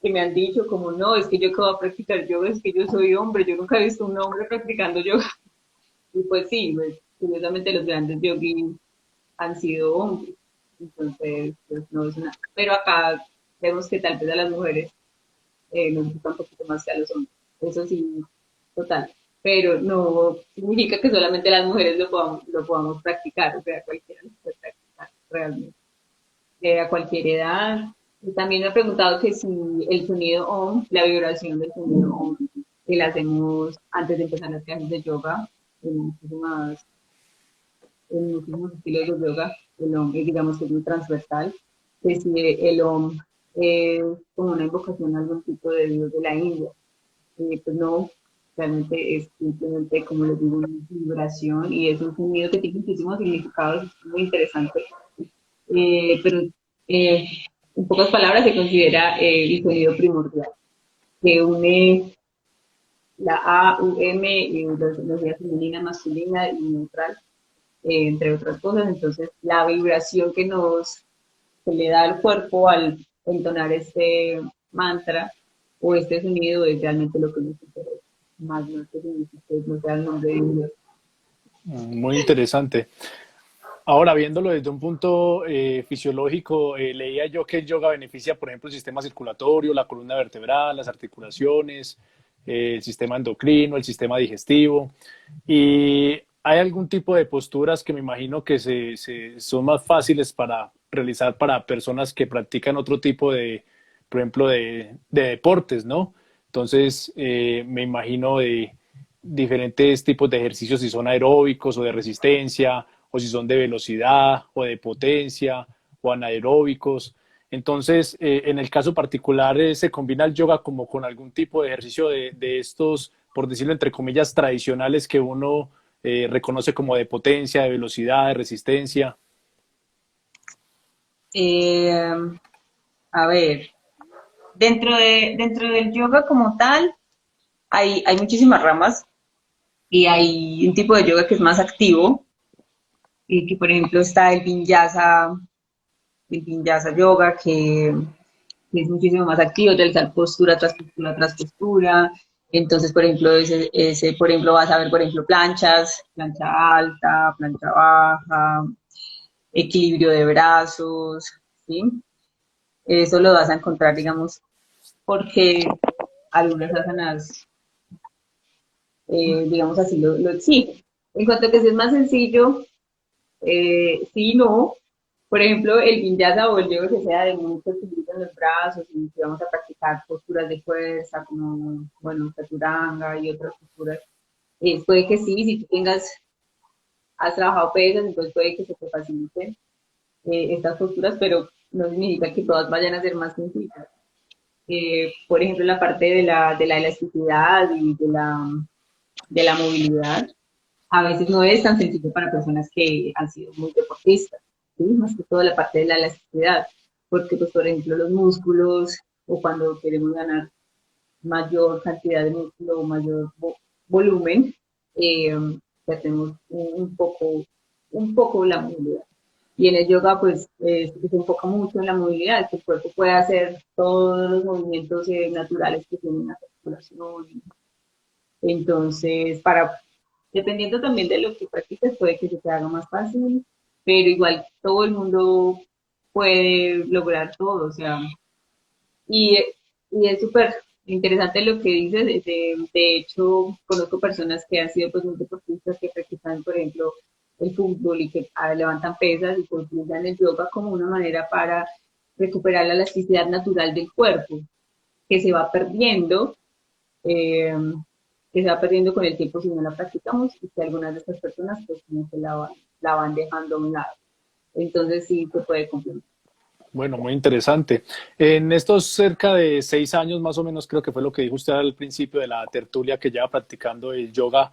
que me han dicho como no, es que yo acabo de practicar yoga, es que yo soy hombre, yo nunca he visto un hombre practicando yoga. Y pues sí, pues, curiosamente los grandes yogis han sido hombres. Entonces, pues no es una... Pero acá vemos que tal vez a las mujeres nos gusta un poquito más que a los hombres. Eso sí, total. Pero no significa que solamente las mujeres lo podamos practicar, o sea, cualquiera lo puede practicar realmente. A cualquier edad. Y también me he preguntado que si el sonido OM, la vibración del sonido OM, que la hacemos antes de empezar las clases de yoga, en muchísimos estilos de yoga, el OM, digamos que es muy transversal, que si el OM es como una invocación a algún tipo de dios de la India. Pues no, realmente es simplemente, como les digo, una vibración y es un sonido que tiene muchísimos significados, es muy interesante. Pero eh, en pocas palabras se considera el sonido primordial, que une la A, U, M, y los días femenina, masculina y neutral, entre otras cosas. Entonces, la vibración que le da al cuerpo al entonar este mantra o este sonido es realmente lo que nos interesa, más no que significa, no sea el nombre de Dios. Muy interesante. Ahora, viéndolo desde un punto fisiológico, leía yo que el yoga beneficia, por ejemplo, el sistema circulatorio, la columna vertebral, las articulaciones, el sistema endocrino, el sistema digestivo. Y hay algún tipo de posturas que me imagino que son más fáciles para realizar para personas que practican otro tipo de, por ejemplo, de deportes, ¿no? Entonces, me imagino de diferentes tipos de ejercicios, si son aeróbicos o de resistencia, o si son de velocidad o de potencia o anaeróbicos. Entonces, en el caso particular, se combina el yoga como con algún tipo de ejercicio de estos, por decirlo entre comillas, tradicionales que uno reconoce como de potencia, de velocidad, de resistencia. Eh, a ver, dentro del yoga como tal, hay muchísimas ramas y hay un tipo de yoga que es más activo, y que por ejemplo está el vinyasa yoga, que es muchísimo más activo, realizar postura tras postura tras postura. Entonces, por ejemplo, por ejemplo, vas a ver, por ejemplo, plancha alta, plancha baja, equilibrio de brazos, ¿sí? Eso lo vas a encontrar, digamos, porque algunas asanas, digamos así, lo exigen. En cuanto a que si es más sencillo, sí, no, Por ejemplo, el vinyasa o el yoga que sea de mucho equilibrio en los brazos y que vamos a practicar posturas de fuerza como, bueno, chaturanga y otras posturas. Puede que sí, si tú has trabajado pesas, entonces puede que se te faciliten estas posturas, pero no significa que todas vayan a ser más sencillas. Por ejemplo, la parte de la elasticidad y de la movilidad, a veces no es tan sencillo para personas que han sido muy deportistas, ¿sí? Más que todo la parte de la elasticidad, porque pues por ejemplo los músculos o cuando queremos ganar mayor cantidad de músculo o mayor volumen, eh, tenemos un poco la movilidad. Y en el yoga, pues, se enfoca mucho en la movilidad, que el cuerpo puede hacer todos los movimientos naturales que tienen la articulación. Entonces, dependiendo también de lo que practiques, puede que se te haga más fácil, pero igual todo el mundo puede lograr todo, o sea, y, y es súper interesante lo que dices. De hecho, conozco personas que han sido pues muy deportistas que practican, por ejemplo, el fútbol y que levantan pesas y que utilizan el yoga como una manera para recuperar la elasticidad natural del cuerpo, que se va perdiendo, eh, que se va perdiendo con el tiempo si no la practicamos y que algunas de estas personas pues no se la van dejando a un lado. Entonces sí se puede complementar. Bueno, muy interesante. En estos cerca de 6 años, más o menos, creo que fue lo que dijo usted al principio de la tertulia que lleva practicando el yoga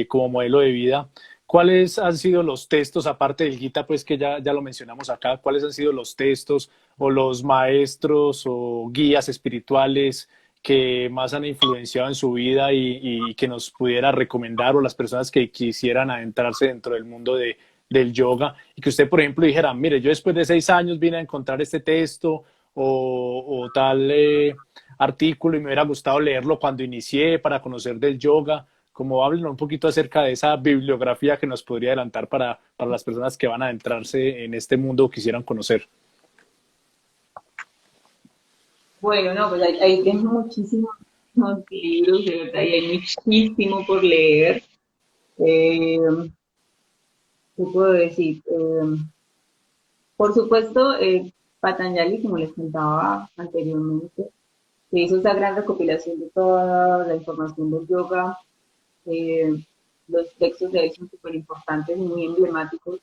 como modelo de vida. ¿Cuáles han sido los textos, aparte del Gita, pues que ya lo mencionamos acá, cuáles han sido los textos o los maestros o guías espirituales que más han influenciado en su vida y que nos pudiera recomendar o las personas que quisieran adentrarse dentro del mundo del yoga y que usted, por ejemplo, dijera, mire, yo después de 6 años vine a encontrar este texto o tal artículo y me hubiera gustado leerlo cuando inicié para conocer del yoga? Como háblenos un poquito acerca de esa bibliografía que nos podría adelantar para las personas que van a adentrarse en este mundo o quisieran conocer. Bueno, no, pues hay tengo muchísimos libros, de verdad, y hay muchísimo por leer. Eh, ¿Qué puedo decir? Por supuesto, Patanjali, como les contaba anteriormente, que hizo esa gran recopilación de toda la información del yoga. Eh, los textos de él son súper importantes y muy emblemáticos,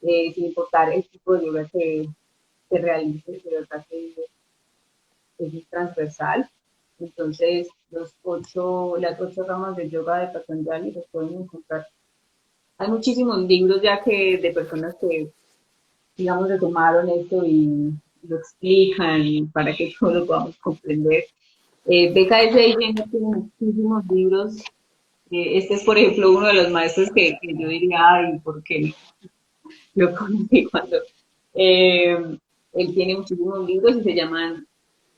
sin importar el tipo de yoga que se realice, de verdad que es transversal. Entonces, las ocho ramas de yoga de Patanjali los pueden encontrar. Hay muchísimos libros ya que de personas que, digamos, retomaron esto y lo explican para que todos lo podamos comprender. BKS tiene muchísimos libros. Este es, por ejemplo, uno de los maestros que yo diría, ay, ¿por qué lo conocí cuando? Eh, Él tiene muchísimos libros y se llaman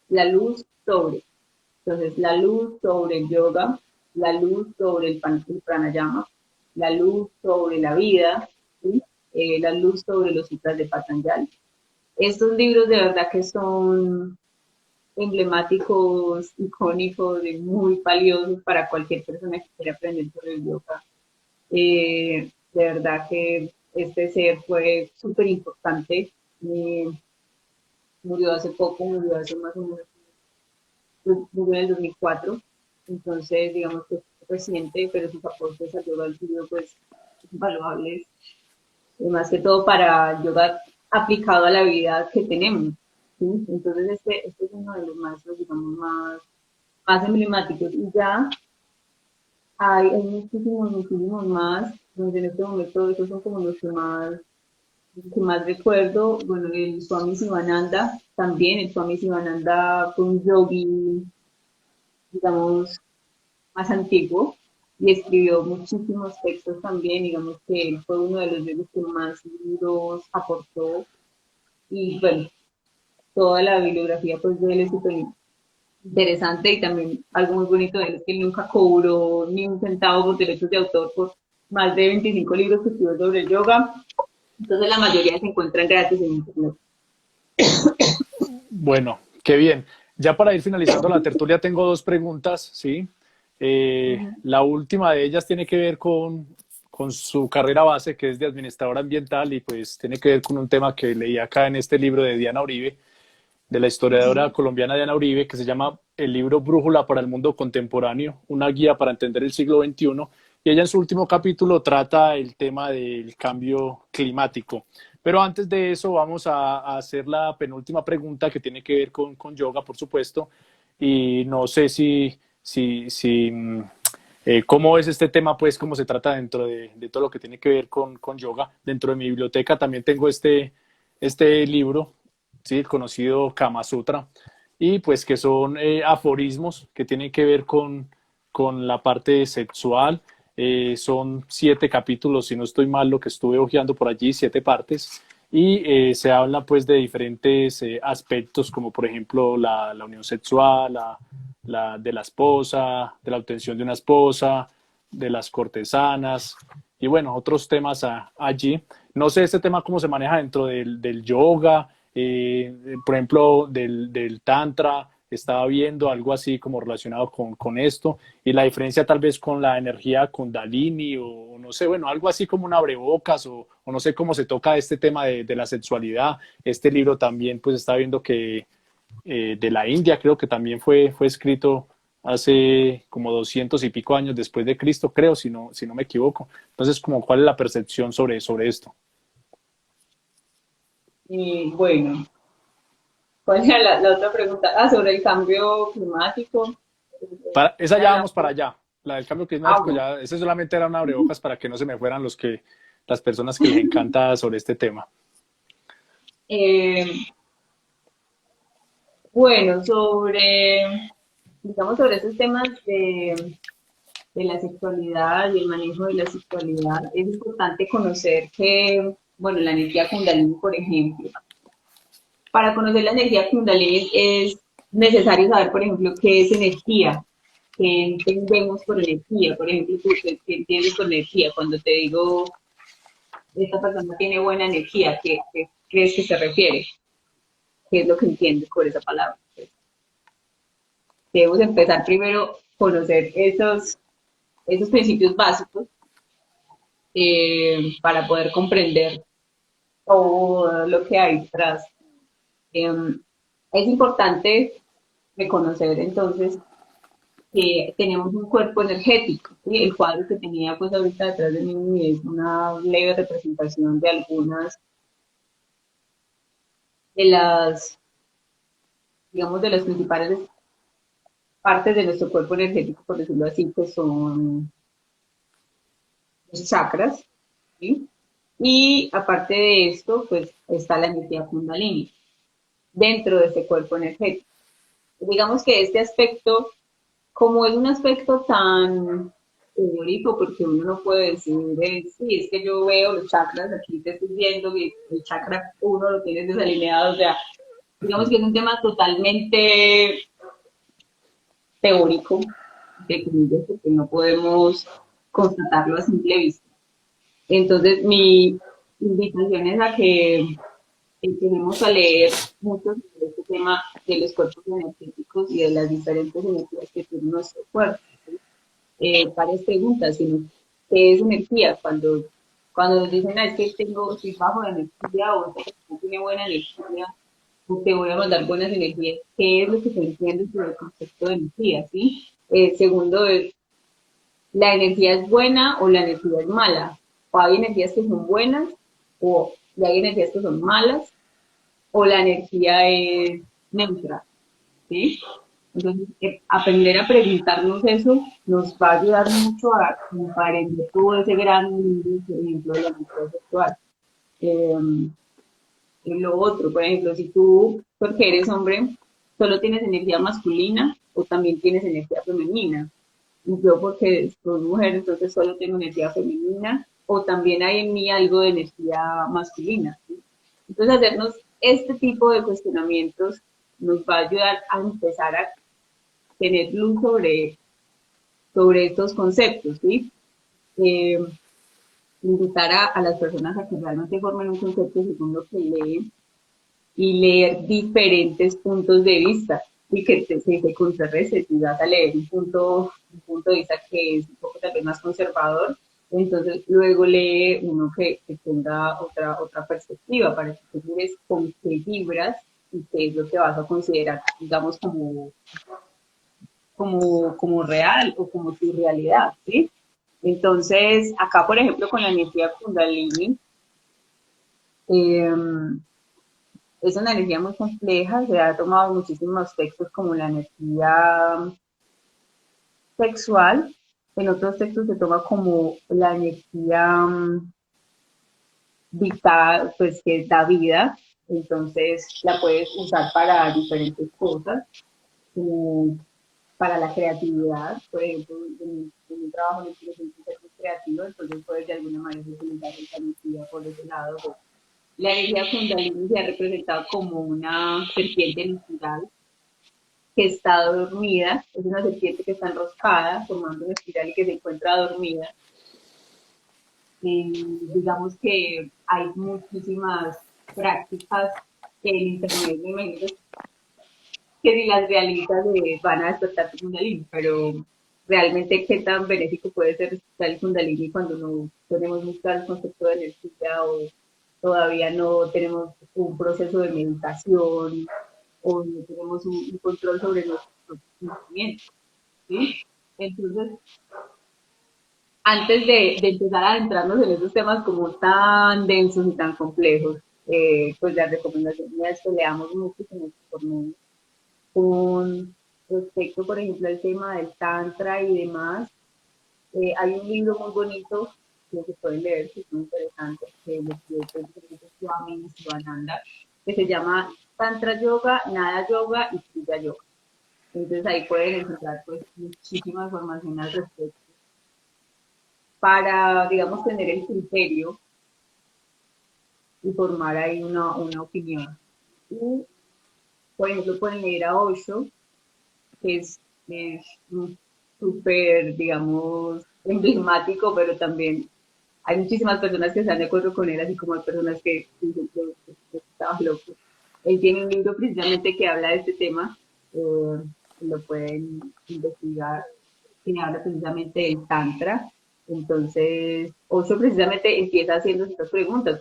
La luz sobre. Entonces, la luz sobre el yoga, la luz sobre el pranayama, la luz sobre la vida, ¿sí? La luz sobre los sutras de Patanjali. Estos libros de verdad que son emblemáticos, icónicos y muy valiosos para cualquier persona que quiera aprender sobre el yoga. De verdad que este ser fue súper importante. Murió hace poco, murió hace más o menos, murió en el 2004. Entonces digamos que es reciente, pero sus aportes al yoga han sido pues invaluables, y más que todo para el yoga aplicado a la vida que tenemos. ¿Sí? Entonces este es uno de los maestros, digamos, más emblemáticos. Y ya hay muchísimos, muchísimos más, donde en este momento esos son como los que más recuerdo. Bueno, el Swami Sivananda, también el Swami Sivananda fue un yogi, digamos, más antiguo y escribió muchísimos textos también. Digamos que él fue uno de los yogis que más libros aportó y bueno, toda la bibliografía pues de él es súper interesante. Y también algo muy bonito de él es que él nunca cobró ni un centavo por derechos de autor por más de 25 libros que escribió sobre el yoga. Entonces la mayoría se encuentran gratis en internet. Bueno, qué bien. Ya para ir finalizando la tertulia tengo dos preguntas, ¿sí? La última de ellas tiene que ver con su carrera base, que es de administrador ambiental, y pues tiene que ver con un tema que leí acá en este libro de Diana Uribe, de la historiadora colombiana Diana Uribe, que se llama el libro Brújula para el Mundo Contemporáneo, una guía para entender el siglo XXI, y ella en su último capítulo trata el tema del cambio climático. Pero antes de eso vamos a hacer la penúltima pregunta, que tiene que ver con yoga, por supuesto, y no sé si cómo es este tema, pues cómo se trata dentro de todo lo que tiene que ver con yoga. Dentro de mi biblioteca también tengo este libro, ¿sí? El conocido Kama Sutra, y pues que son aforismos que tienen que ver con la parte sexual. Son 7 capítulos, si no estoy mal, lo que estuve hojeando por allí, 7 partes, y se habla pues de diferentes aspectos, como por ejemplo la unión sexual, de la esposa, de la obtención de una esposa, de las cortesanas, y bueno, otros temas allí. No sé este tema cómo se maneja dentro del yoga, por ejemplo, del tantra. Estaba viendo algo así como relacionado con esto, y la diferencia tal vez con la energía Kundalini, o no sé, bueno, algo así como un abrebocas, o no sé cómo se toca este tema de la sexualidad. Este libro también, pues estaba viendo que de la India, creo que también fue escrito hace como 200 y pico años después de Cristo, creo, si no me equivoco. Entonces, como, ¿cuál es la percepción sobre esto? Y bueno, ¿cuál era la otra pregunta? Ah, sobre el cambio climático. Esa Era ya la- vamos para allá. La del cambio climático, Bueno. ya, ese solamente era un abrebocas para que no se me fueran las personas que les encanta sobre este tema. Eh, bueno, digamos, sobre esos temas de la sexualidad y el manejo de la sexualidad, es importante conocer que, bueno, la energía Kundalini, por ejemplo, para conocer la energía Kundalini es necesario saber, por ejemplo, qué es energía, qué entendemos por energía. Por ejemplo, tú, ¿qué entiendes por energía? Cuando te digo, esta persona tiene buena energía, ¿qué crees que se refiere? ¿Qué es lo que entiendes por esa palabra? Debemos empezar primero a conocer esos principios básicos para poder comprender todo lo que hay detrás. Eh, es importante reconocer entonces que tenemos un cuerpo energético, ¿sí? El cuadro que tenía pues ahorita detrás de mí es una leve representación de algunas de las, digamos, de las principales partes de nuestro cuerpo energético, por decirlo así, que son los chakras, ¿sí? Y aparte de esto, pues está la energía Kundalini dentro de ese cuerpo energético. Digamos que este aspecto, como es un aspecto tan teórico, porque uno no puede decir, sí, es que yo veo los chakras, aquí te estoy viendo que el chakra uno lo tienes desalineado, o sea, digamos que es un tema totalmente teórico, de comillas, porque no podemos constatarlo a simple vista. Entonces, mi invitación es a que empecemos a leer mucho sobre este tema de los cuerpos energéticos y de las diferentes energías que tiene nuestro cuerpo. Varias preguntas, sino ¿qué es energía? Cuando nos dicen, ah, es que estoy bajo de energía o esta persona tiene buena energía, o te voy a mandar buenas energías, ¿qué es lo que se entiende sobre el concepto de energía? ¿Sí? Segundo, ¿la energía es buena o la energía es mala? O hay energías que son buenas o y hay energías que son malas o la energía es neutra, ¿sí? Entonces, aprender a preguntarnos eso nos va a ayudar mucho a comprender todo ese gran mundo, por ejemplo, de la energía sexual. Eh, y lo otro, por ejemplo, si tú, porque eres hombre, solo tienes energía masculina o también tienes energía femenina. Y yo, porque soy mujer, entonces solo tengo energía femenina o también hay en mí algo de energía masculina, ¿sí? Entonces, hacernos este tipo de cuestionamientos nos va a ayudar a empezar a tener luz sobre estos conceptos, ¿sí? Eh, invitar a las personas a que realmente formen un concepto según lo que leen y leer diferentes puntos de vista y que se contrarreste si vas a leer un punto de vista que es un poco tal vez más conservador, Entonces, luego lee uno que tenga otra perspectiva para que tú mires con qué vibras y qué es lo que vas a considerar, digamos, como real o como tu realidad, ¿sí? Entonces, acá, por ejemplo, con la energía Kundalini, eh, es una energía muy compleja, se ha tomado muchísimos textos como la energía sexual, en otros textos se toma como la energía vital, pues que da vida, entonces la puedes usar para diferentes cosas, como para la creatividad, por ejemplo, en un trabajo en el que necesitas ser muy creativo, entonces puedes de alguna manera utilizar esa energía por ese lado. La energía Kundalini se ha representado como una serpiente en espiral que está dormida, es una serpiente que está enroscada, formando una espiral y que se encuentra dormida. Digamos que hay muchísimas prácticas en internet, me imagino que si las realizas van a despertar tu Kundalini, pero realmente qué tan benéfico puede ser el Kundalini cuando no tenemos muy claro el concepto de energía o todavía no tenemos un proceso de meditación o no tenemos un control sobre nuestros sentimientos, ¿sí? Entonces, antes de empezar a adentrarnos en esos temas como tan densos y tan complejos, pues la recomendación es que leamos mucho, que nos informemos con respecto, por ejemplo, al tema del Tantra y demás. Hay un libro muy bonito que se puede leer, que es muy interesante, que lo escribió el profesor Swami Shivananda, que se llama Tantra Yoga, Nada Yoga y Kriya Yoga. Entonces ahí pueden encontrar pues muchísima información al respecto para, digamos, tener el criterio y formar ahí una opinión. Y, por ejemplo, pueden leer a Osho, que es súper, digamos, emblemático, pero también hay muchísimas personas que están de acuerdo con él, así como hay personas que dicen que estaba loco. Él tiene un libro precisamente que habla de este tema, lo pueden investigar, que habla precisamente del Tantra. Entonces, Osho precisamente empieza haciendo estas preguntas,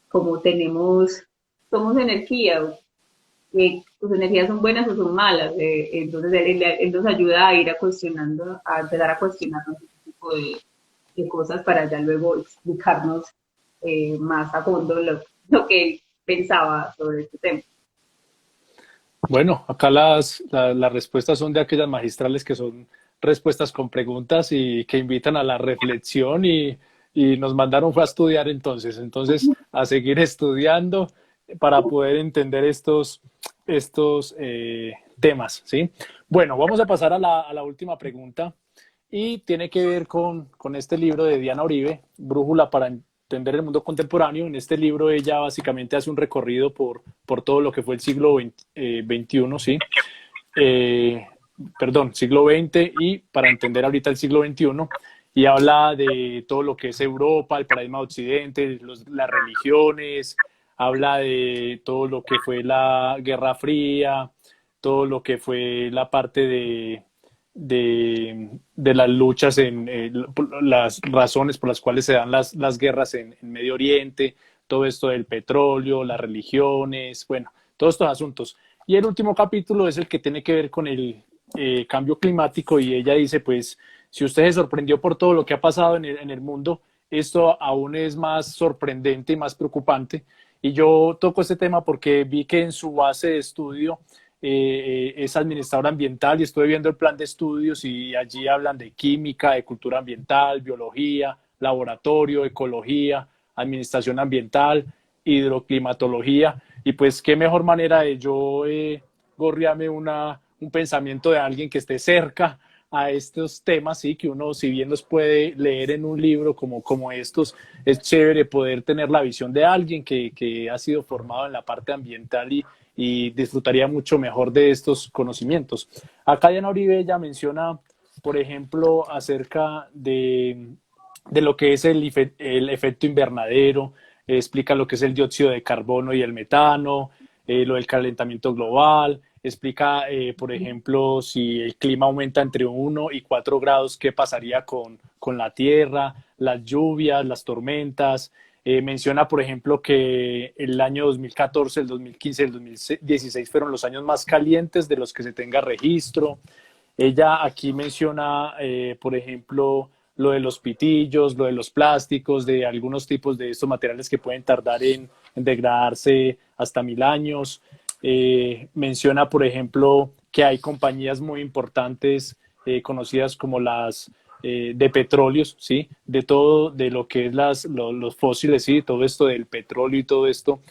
como tenemos, somos energía, tus energías son buenas o son malas. Entonces él nos ayuda a ir a cuestionando, a empezar a cuestionarnos este tipo de cosas para ya luego explicarnos más a fondo lo que él pensaba sobre este tema. Bueno, acá las respuestas son de aquellas magistrales que son respuestas con preguntas y que invitan a la reflexión y nos mandaron fue a estudiar entonces a seguir estudiando para poder entender estos temas, ¿sí? Bueno, vamos a pasar a la última pregunta y tiene que ver con este libro de Diana Uribe, Brújula para entender el mundo contemporáneo. En este libro ella básicamente hace un recorrido por todo lo que fue el siglo XXI, ¿sí? Eh, Perdón, siglo XX y para entender ahorita el siglo XXI y habla de todo lo que es Europa, el paradigma de Occidente, las religiones, habla de todo lo que fue la Guerra Fría, todo lo que fue la parte de las luchas las razones por las cuales se dan las guerras en Medio Oriente, todo esto del petróleo, las religiones, bueno, todos estos asuntos. Y el último capítulo es el que tiene que ver con el cambio climático y ella dice, pues, si usted se sorprendió por todo lo que ha pasado en el mundo, esto aún es más sorprendente y más preocupante. Y yo toco este tema porque vi que en su base de estudio es administrador ambiental y estuve viendo el plan de estudios y allí hablan de química, de cultura ambiental, biología, laboratorio, ecología, administración ambiental, hidroclimatología y pues qué mejor manera de yo gorriarme un pensamiento de alguien que esté cerca a estos temas, sí, que uno si bien los puede leer en un libro como estos, es chévere poder tener la visión de alguien que ha sido formado en la parte ambiental y disfrutaría mucho mejor de estos conocimientos. Acá Diana Uribe ya menciona, por ejemplo, acerca de lo que es el efecto invernadero, explica lo que es el dióxido de carbono y el metano, lo del calentamiento global, explica, por ejemplo, si el clima aumenta entre 1 y 4 grados, qué pasaría con la tierra, las lluvias, las tormentas. Menciona, por ejemplo, que el año 2014, el 2015 y el 2016 fueron los años más calientes de los que se tenga registro. Ella aquí menciona, por ejemplo, lo de los pitillos, lo de los plásticos, de algunos tipos de estos materiales que pueden tardar en degradarse hasta 1000 años. Menciona, por ejemplo, que hay compañías muy importantes conocidas como las de petróleos, ¿sí? De todo, de lo que es los fósiles, ¿sí? Todo esto del petróleo y todo esto,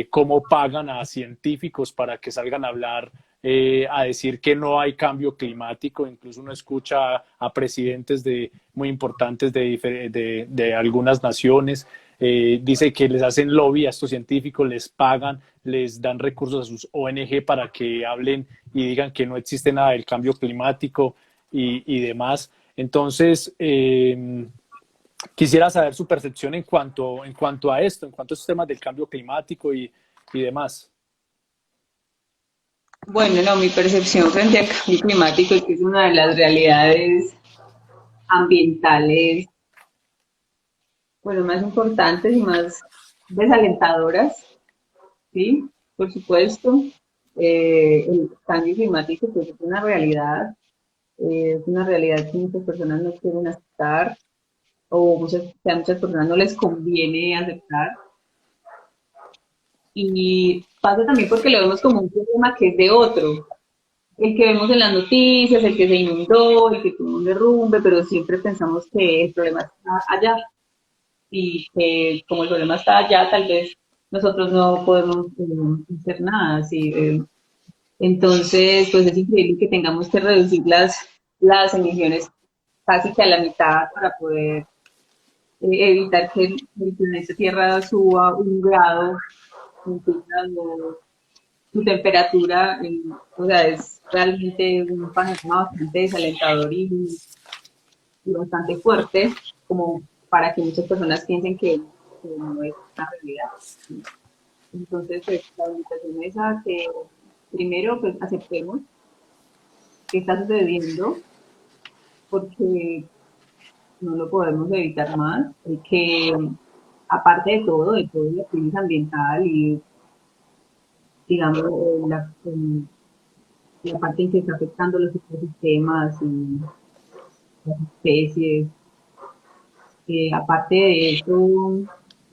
cómo pagan a científicos para que salgan a hablar, a decir que no hay cambio climático. Incluso uno escucha a presidentes muy importantes de algunas naciones. Dice que les hacen lobby a estos científicos, les pagan, les dan recursos a sus ONG para que hablen y digan que no existe nada del cambio climático y demás. Entonces, quisiera saber su percepción en cuanto a esto, en cuanto a estos temas del cambio climático y demás. Bueno, no, mi percepción frente al cambio climático es que es una de las realidades ambientales, bueno, más importantes y más desalentadoras, ¿sí? Por supuesto, el cambio climático pues, es una realidad que muchas personas no quieren aceptar o que a muchas personas no les conviene aceptar. Y pasa también porque lo vemos como un problema que es de otro, el que vemos en las noticias, el que se inundó, el que tuvo un derrumbe, pero siempre pensamos que el problema está allá y que como el problema está allá, tal vez nosotros no podemos hacer nada. ¿Sí? Entonces, pues es increíble que tengamos que reducir las emisiones casi que a la mitad para poder evitar que el planeta Tierra suba 1 grado centígrado su temperatura, o sea, es realmente un panorama bastante desalentador y bastante fuerte, como para que muchas personas piensen que no es una realidad. ¿Sí? Entonces, pues, la invitación es a que primero pues, aceptemos qué está sucediendo, porque no lo podemos evitar más, y que aparte de todo la crisis ambiental y digamos la parte en que está afectando los ecosistemas y las especies. Aparte de eso,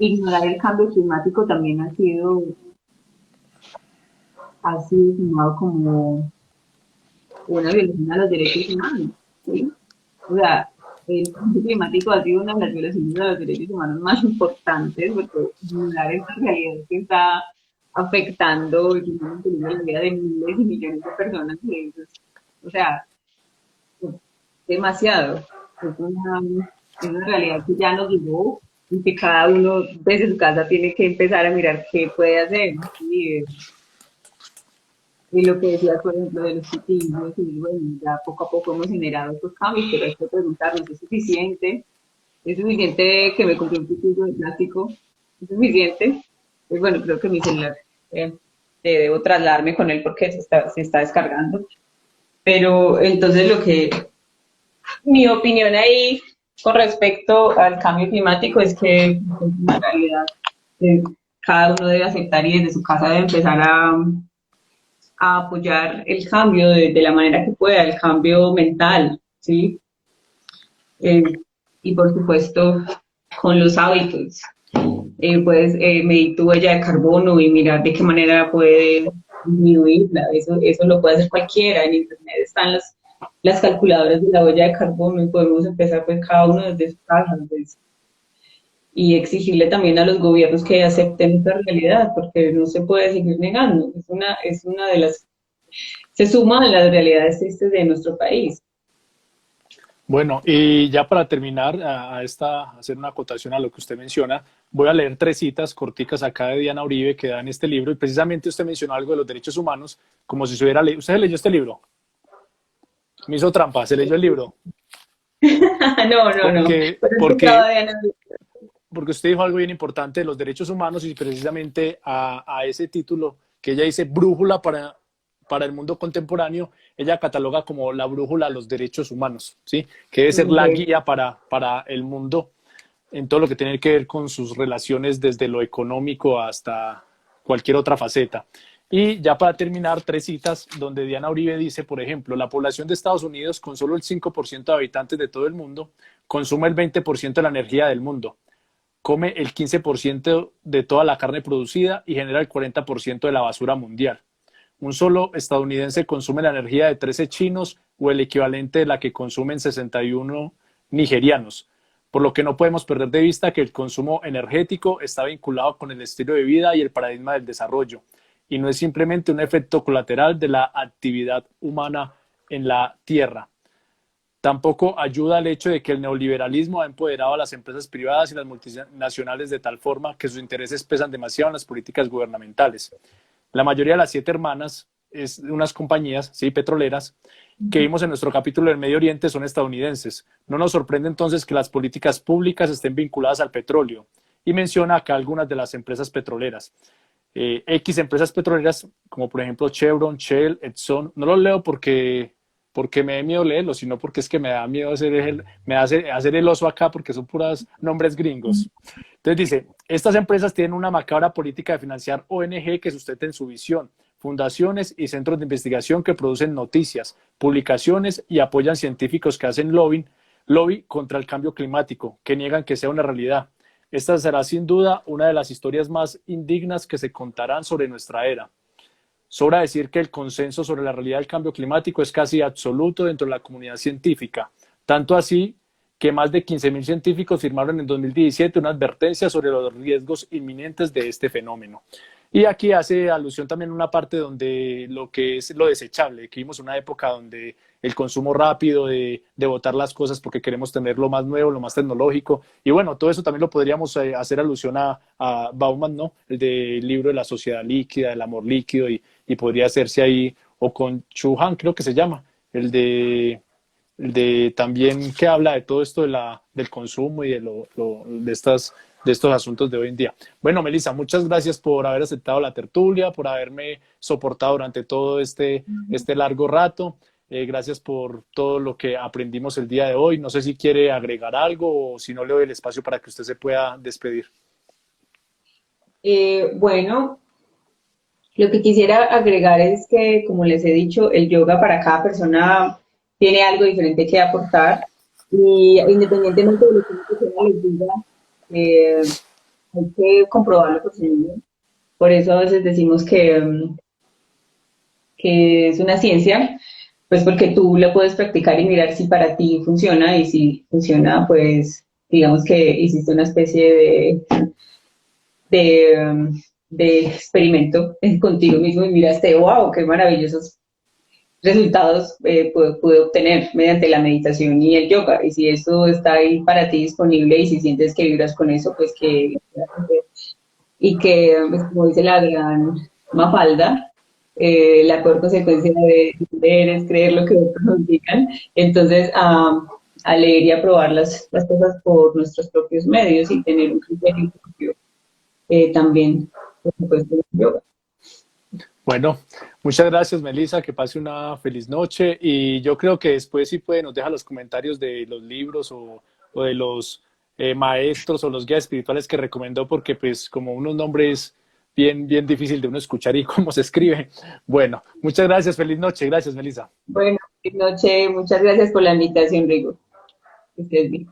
ignorar el cambio climático también ha sido tomado como una violación a los derechos humanos. ¿Sí? O sea, el cambio climático ha sido una de las violaciones a los derechos humanos más importantes porque ignorar esta realidad que está afectando y poniendo en peligro la vida de miles y millones de personas. Y eso o sea, demasiado. Es una realidad que ya nos llegó y que cada uno desde su casa tiene que empezar a mirar qué puede hacer. Y lo que decías, por ejemplo, de los chiquillos, y bueno, ya poco a poco hemos generado estos cambios, pero hay que preguntarnos, ¿es suficiente? ¿Es suficiente que me compré un pitillo de plástico? ¿Es suficiente? Pues bueno, creo que mi celular debo trasladarme con él porque se está descargando. Pero entonces mi opinión ahí con respecto al cambio climático es que en realidad cada uno debe aceptar y desde su casa debe empezar a apoyar el cambio de la manera que pueda, el cambio mental, ¿sí? Eh, y por supuesto con los hábitos. Puedes medir tu huella de carbono y mirar de qué manera puede disminuirla. Eso lo puede hacer cualquiera. En internet están las calculadoras de la huella de carbono y podemos empezar pues cada uno desde su casa. Pues, y exigirle también a los gobiernos que acepten esta realidad, porque no se puede seguir negando. Es una de las, se suma a las realidades tristes de nuestro país. Bueno, y ya para terminar, hacer una acotación a lo que usted menciona, voy a leer 3 citas corticas acá de Diana Uribe que da en este libro, y precisamente usted mencionó algo de los derechos humanos, como si se hubiera leído. ¿Usted leyó este libro? Me hizo trampa, ¿se leyó el libro? No. Porque, Pero es que porque, todavía no. porque usted dijo algo bien importante de los derechos humanos, y precisamente a ese título que ella dice, brújula para para el mundo contemporáneo, ella cataloga como la brújula de los derechos humanos, ¿sí? Que debe ser la guía para el mundo en todo lo que tiene que ver con sus relaciones desde lo económico hasta cualquier otra faceta. Y ya para terminar, 3 citas donde Diana Uribe dice, por ejemplo, la población de Estados Unidos, con solo el 5% de habitantes de todo el mundo, consume el 20% de la energía del mundo, come el 15% de toda la carne producida y genera el 40% de la basura mundial. Un solo estadounidense consume la energía de 13 chinos o el equivalente de la que consumen 61 nigerianos, por lo que no podemos perder de vista que el consumo energético está vinculado con el estilo de vida y el paradigma del desarrollo, y no es simplemente un efecto colateral de la actividad humana en la Tierra. Tampoco ayuda el hecho de que el neoliberalismo ha empoderado a las empresas privadas y las multinacionales de tal forma que sus intereses pesan demasiado en las políticas gubernamentales. La mayoría de las 7 hermanas es de unas compañías, sí, petroleras, que vimos en nuestro capítulo del Medio Oriente son estadounidenses. No nos sorprende entonces que las políticas públicas estén vinculadas al petróleo. Y menciona acá algunas de las empresas petroleras. X empresas petroleras, como por ejemplo Chevron, Shell, Exxon. No los leo porque me da miedo leerlos, sino porque es que me da miedo hacer el oso acá porque son puros nombres gringos. Entonces dice, estas empresas tienen una macabra política de financiar ONG que sustenten su visión, fundaciones y centros de investigación que producen noticias, publicaciones y apoyan científicos que hacen lobby contra el cambio climático, que niegan que sea una realidad. Esta será sin duda una de las historias más indignas que se contarán sobre nuestra era. Sobra decir que el consenso sobre la realidad del cambio climático es casi absoluto dentro de la comunidad científica, tanto así que más de 15.000 científicos firmaron en 2017 una advertencia sobre los riesgos inminentes de este fenómeno. Y aquí hace alusión también a una parte donde lo que es lo desechable, que vimos una época donde el consumo rápido de botar las cosas porque queremos tener lo más nuevo, lo más tecnológico. Y bueno, todo eso también lo podríamos hacer alusión a Bauman, ¿no? El del libro de la sociedad líquida, el amor líquido, y podría hacerse ahí, o con Chu Han, creo que se llama, el de también que habla de todo esto del consumo y de estos asuntos de hoy en día. Bueno, Melissa, muchas gracias por haber aceptado la tertulia, por haberme soportado durante todo este largo rato. Gracias por todo lo que aprendimos el día de hoy. No sé si quiere agregar algo o si no le doy el espacio para que usted se pueda despedir. Bueno, lo que quisiera agregar es que, como les he dicho, el yoga para cada persona tiene algo diferente que aportar y independientemente de lo que una persona les diga, hay que comprobarlo por sí mismo. Por eso a veces decimos que es una ciencia, pues porque tú la puedes practicar y mirar si para ti funciona, y si funciona, pues digamos que hiciste una especie de experimento contigo mismo y miraste, wow, qué maravillosos resultados pude obtener mediante la meditación y el yoga. Y si eso está ahí para ti disponible y si sientes que vibras con eso, pues pues, como dice la gran Mafalda, la peor consecuencia de leer es creer lo que otros nos digan. Entonces, a leer y a probar las cosas por nuestros propios medios y tener un criterio propio, también, por supuesto, el yoga. Bueno, muchas gracias, Melissa, que pase una feliz noche, y yo creo que después si puede nos deja los comentarios de los libros o de los maestros o los guías espirituales que recomendó, porque pues como unos nombres bien difícil de uno escuchar y cómo se escribe. Bueno, muchas gracias, feliz noche, gracias, Melissa. Bueno, feliz noche, muchas gracias por la invitación, Rigo. Que estés bien.